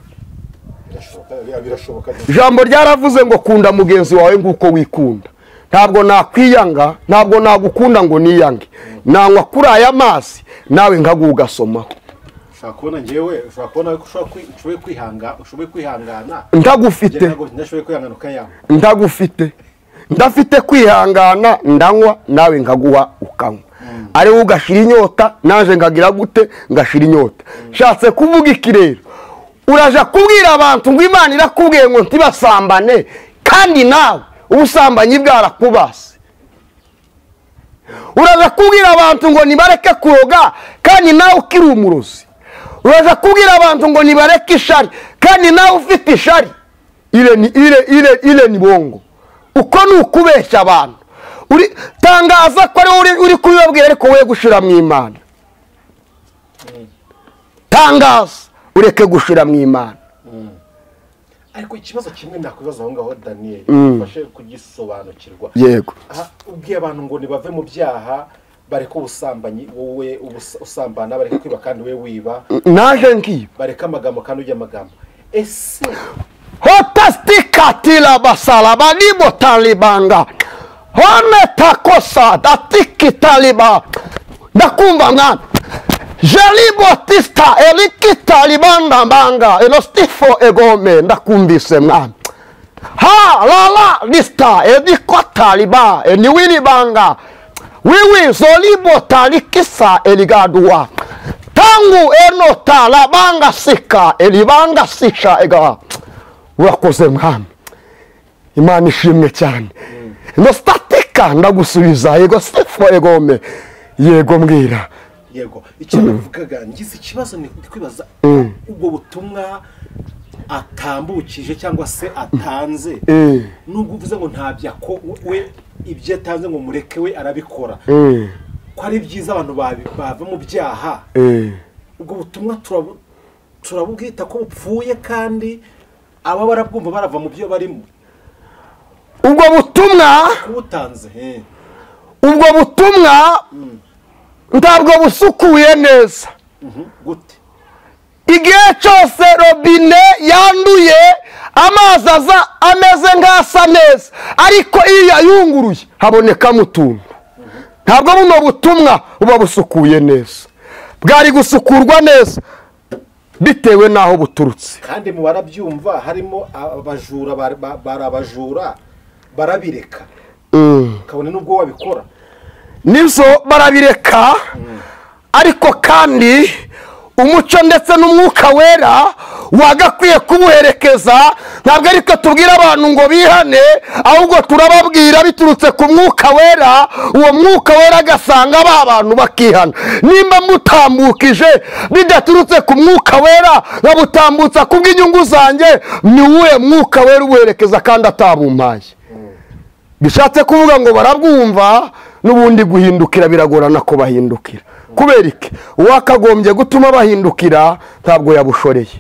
[SPEAKER 1] Ijambo ryaravuze ngo kunda mugenzi wawe nguko wikunda. Ntabwo nakwiyanga, ntabwo nagukunda ngo niyange. Nanywa kuri aya mazi nawe ngagugasomaho.
[SPEAKER 3] Ushaka kubona ngewe, ushaka kubona ko ushoboye kwihangana.
[SPEAKER 1] Ndagufite. Ndagufite. Ndafite kwihangana ndanywa nawe ngaguha ukanywa. Ari ugashira inyota naje ngagira gute ngashira inyota. Shatse kuvuga iki rero? Uraja kubwira abantu ngo Imana irakubwiye ngo ntibasambane kandi nawe ubusambanyi bwarakubase. Uraja kubwira abantu ngo nibareke kuroga kandi nawe ukiri umurozi. Uraja kubwira abantu ngo nibareke ishari kandi nawe ufite ishari. Ile ni bongo. Uko ni ukubeshya abantu. Tangaza ko ari uri kubibabwira ariko we gushira mu Imana. Tangaza ureke gushira mu Imana.
[SPEAKER 3] Ariko ikibazo kimwe nakwibaza aho ngaho Daniel ufashe kugisobanukirwa.
[SPEAKER 1] Yego.
[SPEAKER 3] Ubwiye abantu ngo nibave mu byaha bareka ubusambanyi, wowe usambana bareka kwiba kandi we wiba.
[SPEAKER 1] Naje ngiye
[SPEAKER 3] bareka amagambo kandi ujya amagambo. Ese
[SPEAKER 1] hotastikatila basala balibo talibanga. Hone takosa datiki taliba. Ndakumva mwana. Jalibo tista eliki talibanda banga elostifo egome ndakumbise mwana. Ha lala lista ediko taliba eniwili banga. Wiwi zolibo talikisa eligadua. Tangu eno talabanga sika elibanga sisha ega. Urakoze mwana. Imana ishimwe cyane. Nostatika ndagusubiza yego stifo egome. Yego mbwira.
[SPEAKER 3] Yego icyo navugaga ngize ikibazo ni kwibaza ubwo butumwa atambukije cyangwa se atanze nubwo uvuze ngo ntabya ko we ibyo atanze ngo mureke we arabikora ko ari byiza abantu bava mu byaha ubwo butumwa turabubwita ko bupfuye kandi aba barabwumva barava mu byo barimo.
[SPEAKER 1] Ubwo butumwa
[SPEAKER 3] kubutanze
[SPEAKER 1] ubwo butumwa ntabwo busukuye neza.
[SPEAKER 3] Gute?
[SPEAKER 1] Igihe cyose robine yanduye amazi aza ameze nk'asa neza ariko iyo yayunguruye haboneka mutuntu. Ntabwo buno butumwa buba busukuye neza. Bwari gusukurwa neza bitewe naho buturutse.
[SPEAKER 3] Kandi mu barabyumva harimo abajura barabajura barabireka. Kabone nubwo wabikora.
[SPEAKER 1] Nizo barabireka ariko kandi umuco ndetse n'umwuka wera wagakwiye kubuherekeza. Ntabwo ariko tubwira abantu ngo bihane, ahubwo turababwira biturutse ku mwuka wera, uwo mwuka wera agasanga ba bantu bakihana. Nimba mutambukije bidaturutse ku mwuka wera nkabutambutsa kubw'inyungu zanjye, ni uwuhe mwuka wera ubuherekeza kandi atabumpaye? Bishatse kuvuga ngo barabwumva, n'ubundi guhindukira biragorana ko bahindukira. Kubera iki? Uwakagombye gutuma bahindukira ntabwo yabushoreye.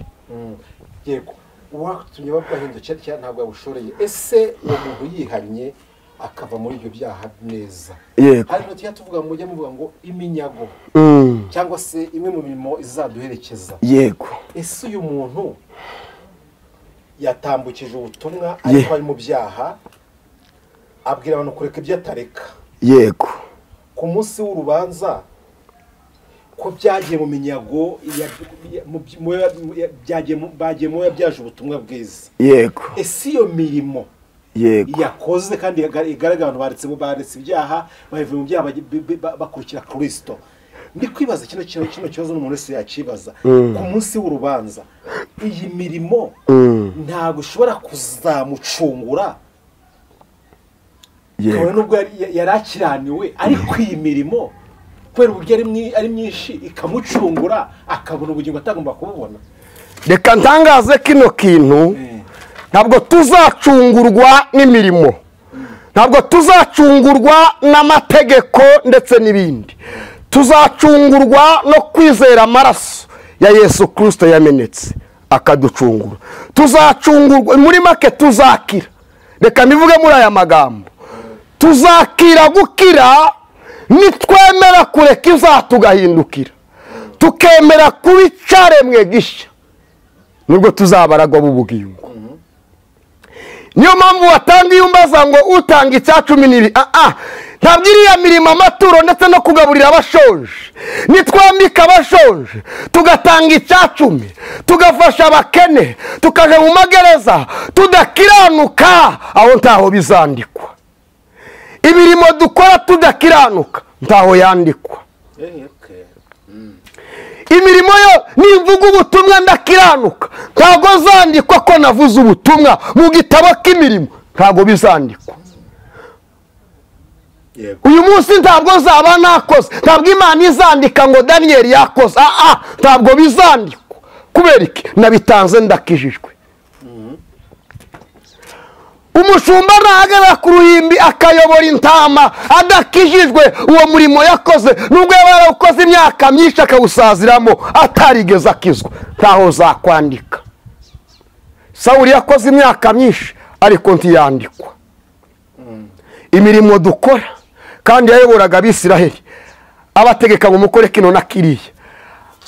[SPEAKER 3] Yego, uwatumye bahindukira ntabwo yabushoreye. Ese uwo muntu yihanye akava muri ibyo byaha neza?
[SPEAKER 1] Yego.
[SPEAKER 3] Hari n'utujya tuvuga mujye muvuga ngo iminyago cyangwa se imwe mu mirimo izaduherekeza.
[SPEAKER 1] Yego.
[SPEAKER 3] Ese uyu muntu yatambukije ubutumwa ariko ari mu byaha, abwira abantu kureka ibyo atareka.
[SPEAKER 1] Yego.
[SPEAKER 3] Ku munsi w'urubanza ko byagiye mu minyago bagiye mu yabyaje ubutumwa bwiza.
[SPEAKER 1] Yego.
[SPEAKER 3] Ese iyo mirimo yakoze kandi igaragara abantu baretse ibyaha, bavuye mu byaha bakurikira Kristo. Ndi kwibaza kino kibazo n'umuntu wese yakibaza. Ku munsi w'urubanza iyi mirimo ntabwo ushobora kuzamucungura, kabone nubwo yari akiraniwe, ariko iyi mirimo kubera uburyo ari myinshi ikamucungura akabona ubugingo atagomba kububona.
[SPEAKER 1] Reka ntangaze kino kintu, ntabwo tuzacungurwa n'imirimo, ntabwo tuzacungurwa n'amategeko ndetse n'ibindi. Tuzacungurwa no kwizera amaraso ya Yesu Kristo yamenetse akaducungura. Tuzacungurwa, muri make tuzakira. Reka mbivuge muri aya magambo, tuzakira gukira nitwemera kureka ibyaha tugahindukira, tukemera kuba icyaremwe gishya, nibwo tuzabaragwa b'ubugingo. Niyo mpamvu watanga iyo umbaza ngo utanga icya 12, ntabwo iriya mirimo amaturo ndetse no kugaburira abashonje, nitwambika abashonje tugatanga icya 10, tugafasha abakene, tukaja mu magereza, tudakiranuka, aho ntaho bizandikwa. Imirimo dukora tudakiranuka ntaho yandikwa. Imirimo yo nimvuga ubutumwa ndakiranuka, ntago zandikwa ko navuze ubutumwa mu gitabo k'imirimo, ntago bizandikwa. Uyu munsi ntabwo zaba nakoze, ntabwo Imana izandika ngo Daniel yakoze, ntabwo bizandikwa. Kubera iki? Nabitanze ndakijijwe. Umushumba nahagera ku ruhimbi akayobora intama adakijijwe, uwo murimo yakoze nubwo yaba yarawukoze imyaka myinshi akawusaziramo atarigeze akizwa, ntaho zakwandika. Sawuli yakoze imyaka myinshi ariko ntiyandikwa. Imirimo dukora kandi yayoboraga Abisiraheli, abategeka ngo mukore kino na kiriya,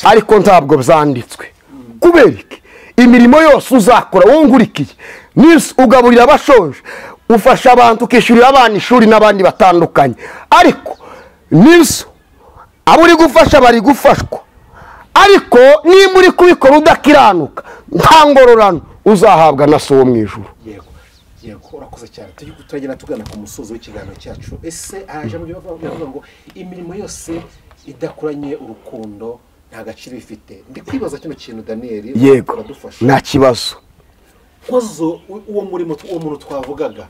[SPEAKER 1] ariko ntabwo byanditswe. Kubera iki? Imirimo yose uzakora wongurikiye, nisi ugaburira abashonje, ufasha abantu, ukishyurira abana ishuri n'abandi batandukanye, ariko nisi abo uri gufasha bari gufashwa, ariko nimba uri kubikora udakiranuka nta ngororano uzahabwa na so wo mu ijuru.
[SPEAKER 3] Yego, urakoze cyane. Turagenda tugana ku musozo w'ikiganiro cyacu. Ese aje mu byo bavuga ngo imirimo yose idakuranye urukundo nta gaciro ifite. Ndi kwibaza kino kintu Daniel.
[SPEAKER 1] Yego, nta kibazo.
[SPEAKER 3] Kozo uwo muntu twavugaga,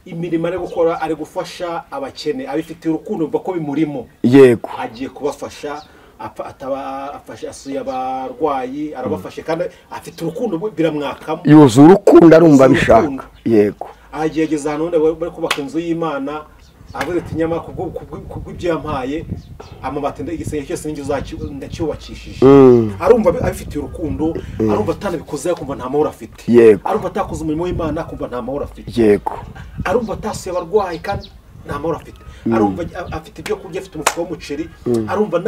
[SPEAKER 3] imirimo ari gukora ari gufasha abakene, abifitiye urukundo bako bimurimo.
[SPEAKER 1] Yego,
[SPEAKER 3] agiye kubafasha, afashe asuye abarwayi, arabafashe kandi afite urukundo biramwakamo,
[SPEAKER 1] yuzu urukundo arumva bishaka. Yego,
[SPEAKER 3] agiyegeza hano bari kubaka inzu y'Imana, avuze ati nyama kubw'ibyo yampaye amabati igisenge cyose ndacyubakishije. Arumva abifitiye urukundo, arumva atanabikoze akumva nta mahoro afite.
[SPEAKER 1] Yego,
[SPEAKER 3] arumva atakoze umurimo w'Imana akumva nta mahoro afite.
[SPEAKER 1] Yego,
[SPEAKER 3] arumva atasuye abarwayi kandi nta mahoro afite. Arumva afite ibyo kurya, afite umufuka w'umuceri, arumva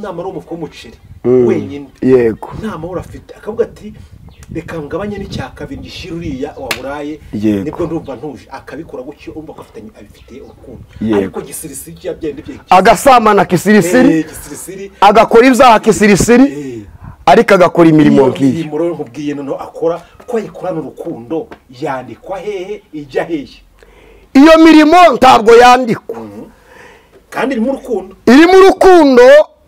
[SPEAKER 3] namara umufuka w'umuceri wenyine.
[SPEAKER 1] Yego,
[SPEAKER 3] nta mahoro afite. Akavuga ati reka ngabanye n'icyaka gishyira uriya waburaye, nibwo ndumva ntuje. Akabikora gutyo umva ko abifitiye urukundo. Ariko gisirisiri cyabyaye ndibye
[SPEAKER 1] agasamana kisirisiri, agakora ibyaha kisirisiri, ariko agakora imirimo ngiye.
[SPEAKER 3] Imirimo nkubwiye none akora ko yikorana urukundo, yandikwa hehe, ijya hehe?
[SPEAKER 1] Iyo mirimo ntabwo yandikwa,
[SPEAKER 3] kandi irimo urukundo.
[SPEAKER 1] Irimo urukundo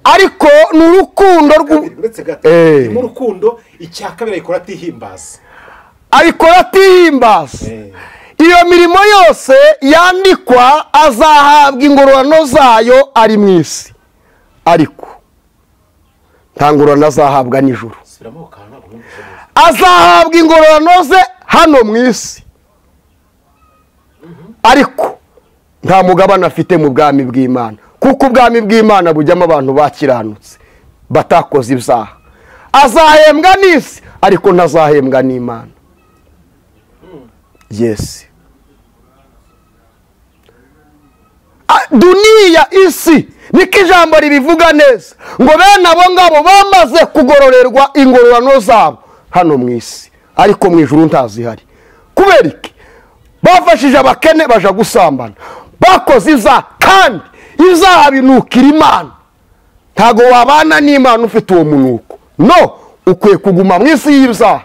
[SPEAKER 1] ariko ni urukundo
[SPEAKER 3] uretse gato mu rukundo icya kabiri ayikora atihimbaza iyo mirimo yose yandikwa azahabwa ingororano zayo ari mu isi, ariko nta ngororano azahabwa nijoro. Azahabwa ingororano ze hano mu isi, ariko nta mugabane afite mu bwami bw'Imana, kuko ubwami bw'Imana bujyamo abantu bakiranutse batakoze ibyaha. Azahembwa n'isi ariko ntazahembwa n'Imana. Yes. Duniya, isi, niko ijambo ribivuga neza ngo bene abo ngabo bamaze kugororerwa ingororano zabo hano mu isi, ariko mu ijuru ntazihari. Kubera iki? Bafashije abakene baja gusambana, bakoze ibyaha, kandi ibyaha binukira Imana. Ntago wabana n'Imana ufite uwo munuko. No, ukwiye kuguma mu isi y'ibyaha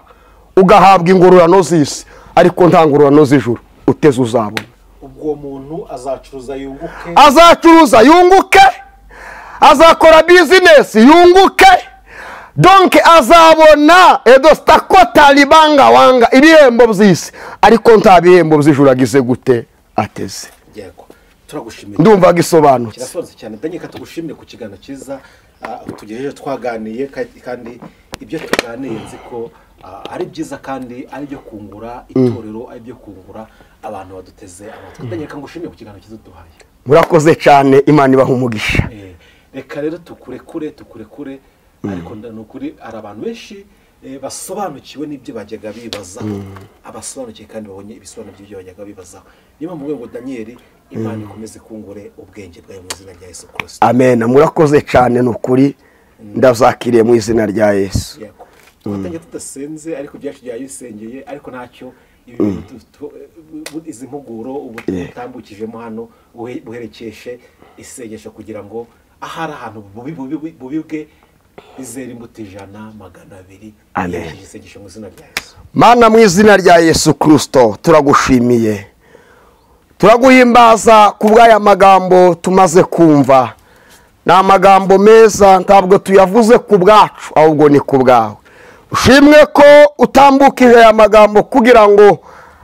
[SPEAKER 3] ugahabwa ingororano z'isi, ariko nta ngororano z'ijuru uteze uzabona. Ubwo muntu azacuruza yunguke, azakora bizinesi yunguke, donc azabona edostakota libanga wanga ibihembo by'isi, ariko nta bihembo by'ijuru agize gute ateze. Yego, turagushimira.
[SPEAKER 1] Ndumva gisobanutse.
[SPEAKER 3] Kirasobanutse cyane. Danyeka tugushimire ku kiganiro cyiza tugejeje, twaganiye, kandi ibyo tuganiye nzi ko ari byiza kandi ari byo kungura itorero, ari byo kungura abantu baduteze amatwi. Danyeka ngushimire ku kiganiro cyiza duhaye.
[SPEAKER 1] Murakoze cyane, Imana ibaha umugisha.
[SPEAKER 3] Reka rero tukurekure, ariko nukuri ari abantu benshi basobanukiwe n'ibyo bajyaga bibazaho, abasobanukiye kandi babonye ibisobanuro by'ibyo bajyaga bibazaho. Niyo mpamvu ngo Daniel, Imana ikomeze kungure ubwenge bwawe mu izina rya Yesu Kristo.
[SPEAKER 1] Amen. Murakoze cyane, nukuri ndazakiriye mu izina rya Yesu.
[SPEAKER 3] Tutangiye tudasenze, ariko byacu byayisengeye, ariko ntacyo izi mpuguro ubu tutambukijemo hano buherekeshe isengesho kugira ngo ahari ahantu bubibwe izera imbuto 100, 200.
[SPEAKER 1] Amen.
[SPEAKER 3] Isengesho mu izina rya Yesu.
[SPEAKER 1] Mana, mu izina rya Yesu Kristo turagushimiye, turaguhimbaza kubw'aya magambo tumaze kumva. Ni amagambo meza, ntabwo tuyavuze ku bwacu ahubwo ni ku bwawe. Ushimwe ko utambukije aya magambo kugira ngo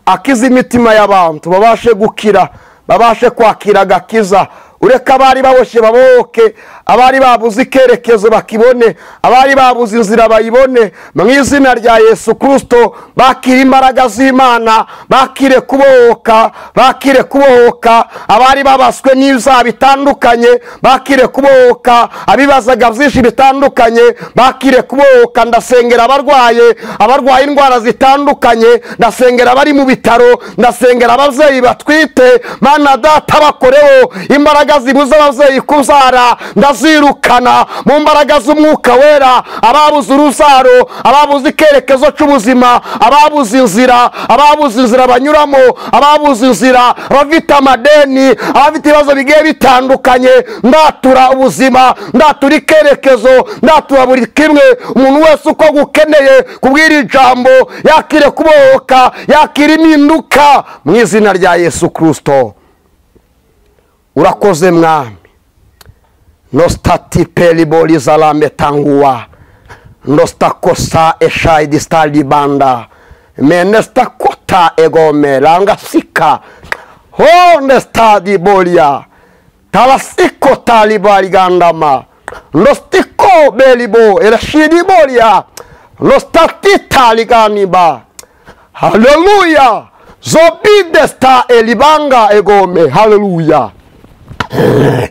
[SPEAKER 1] akize imitima y'abantu, babashe gukira, babashe kwakira agakiza. Ureka abari baboshye baboke, abari babuze ikerekezo bakibone, abari babuze inzira bayibone. Mu izina rya Yesu Kristo bakire imbaraga z'Imana, bakire kubohoka, abari babaswe n'ibyaha bitandukanye bakire kubohoka, abibazaga byinshi bitandukanye bakire kubohoka. Ndasengera abarwaye indwara zitandukanye, ndasengera abari mu bitaro, ndasengera ababyeyi batwite. Mana Data, bakoreho imbaraga zibuza ababyeyi kubyara, ndazirukana mu mbaraga z'Umwuka Wera. Ababuze uruzaro, ababuze ikerekezo cy'ubuzima, ababuze inzira banyuramo, ababuze inzira, abafite amadeni, abafite ibibazo bigiye bitandukanye, ndatura ubuzima, ndatura ikerekezo, ndatura buri kimwe. Umuntu wese uko gukeneye kubwira ijambo yakire kubohoka, yakire impinduka mu izina rya Yesu Kristo. Urakoze Mwami. Nostati peliboli zalame tangua, nostakosa eshaidi stalibanda, menesta kota egome langasika, honestadi bolia, talasiko talibali gandama, nostiko belibo erashidi bolia, nostati taliganiba. Hallelujah. Zobidesta elibanga egome. Hallelujah.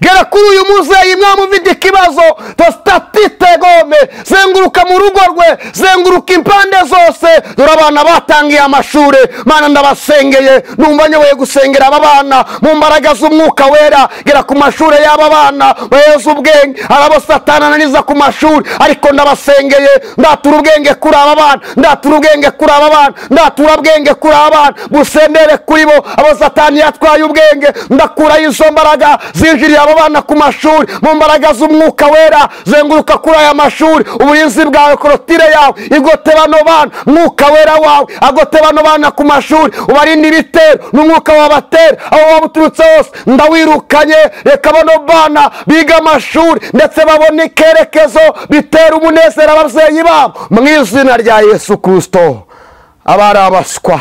[SPEAKER 1] Gera kuri uyu muzeyi mwamufite ikibazo, tostatite gome, zenguruka mu rugo rwe, zenguruka impande zose. Dore abana batangiye amashuri, Mana ndabasengeye, numva nyoboye gusengera aba bana mu mbaraga z'Umwuka Wera. Gera ku mashuri y'aba bana, baheze ubwenge. Arabo Satani ananiza ku mashuri, ariko ndabasengeye, ndatura ubwenge kuri aba bana, ndatura ubwenge kuri aba bana, ndatura ubwenge kuri aba bana, busendere kuri bo. Abo Satani yatwaye ubwenge, ndakura izo mbaraga zinjiriye abo bana ku mashuri mu mbaraga z'umwuka wera. Zenguruka kuri aya mashuri, uburinzi bwawe, korotire yawe igote bano bana, mwuka wera wawe agote bano bana ku mashuri, ubarinde ibitero n'umwuka wabatera aho waba uturutse hose. Ndawirukanye, reka bano bana biga amashuri ndetse babone ikerekezo, bitera umunezero ababyeyi babo mu izina rya Yesu Kristo. Abari abaswa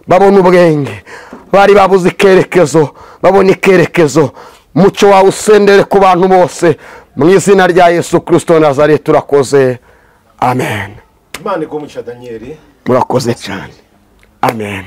[SPEAKER 1] babona ubwenge, bari babuze ikerekezo babona ikerekezo. Mucyo wawe usendere ku bantu bose mu izina rya Yesu Kristo Nazareti. Turakoze, amen.
[SPEAKER 3] Imana igumuca Daniel,
[SPEAKER 1] murakoze cyane, amen.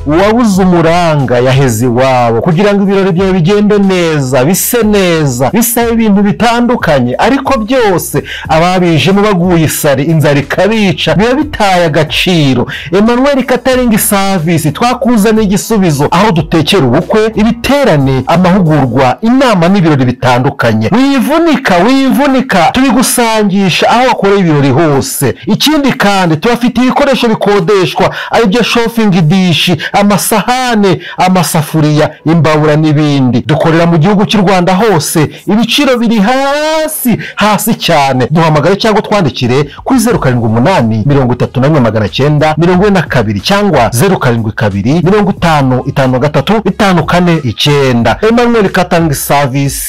[SPEAKER 2] uwabuze umuranga yaheze iwabo kugira ngo ibirori byawe bigende neza, bise neza, bisabe ibintu bitandukanye, ariko byose ababijemo baguye isari, inzara ikabica, biba bitaye agaciro. Emmanuel Catering Service twakuzaniye igisubizo, aho dutekera ubukwe, ibiterane, amahugurwa, inama n'ibirori bitandukanye. Wivunika tubigusangisha aho wakoreye ibirori hose. Ikindi kandi tubafitiye ibikoresho bikodeshwa, aribyo shopping dish, amasahane, amasafuriya, imbabura n'ibindi. Dukorera mu gihugu cy'u Rwanda hose, ibiciro biri hasi cyane. Duhamagare cyangwa twandikire kuri 078 31 942 cyangwa 072 50 53 54 9. Emmanuel Catering Service.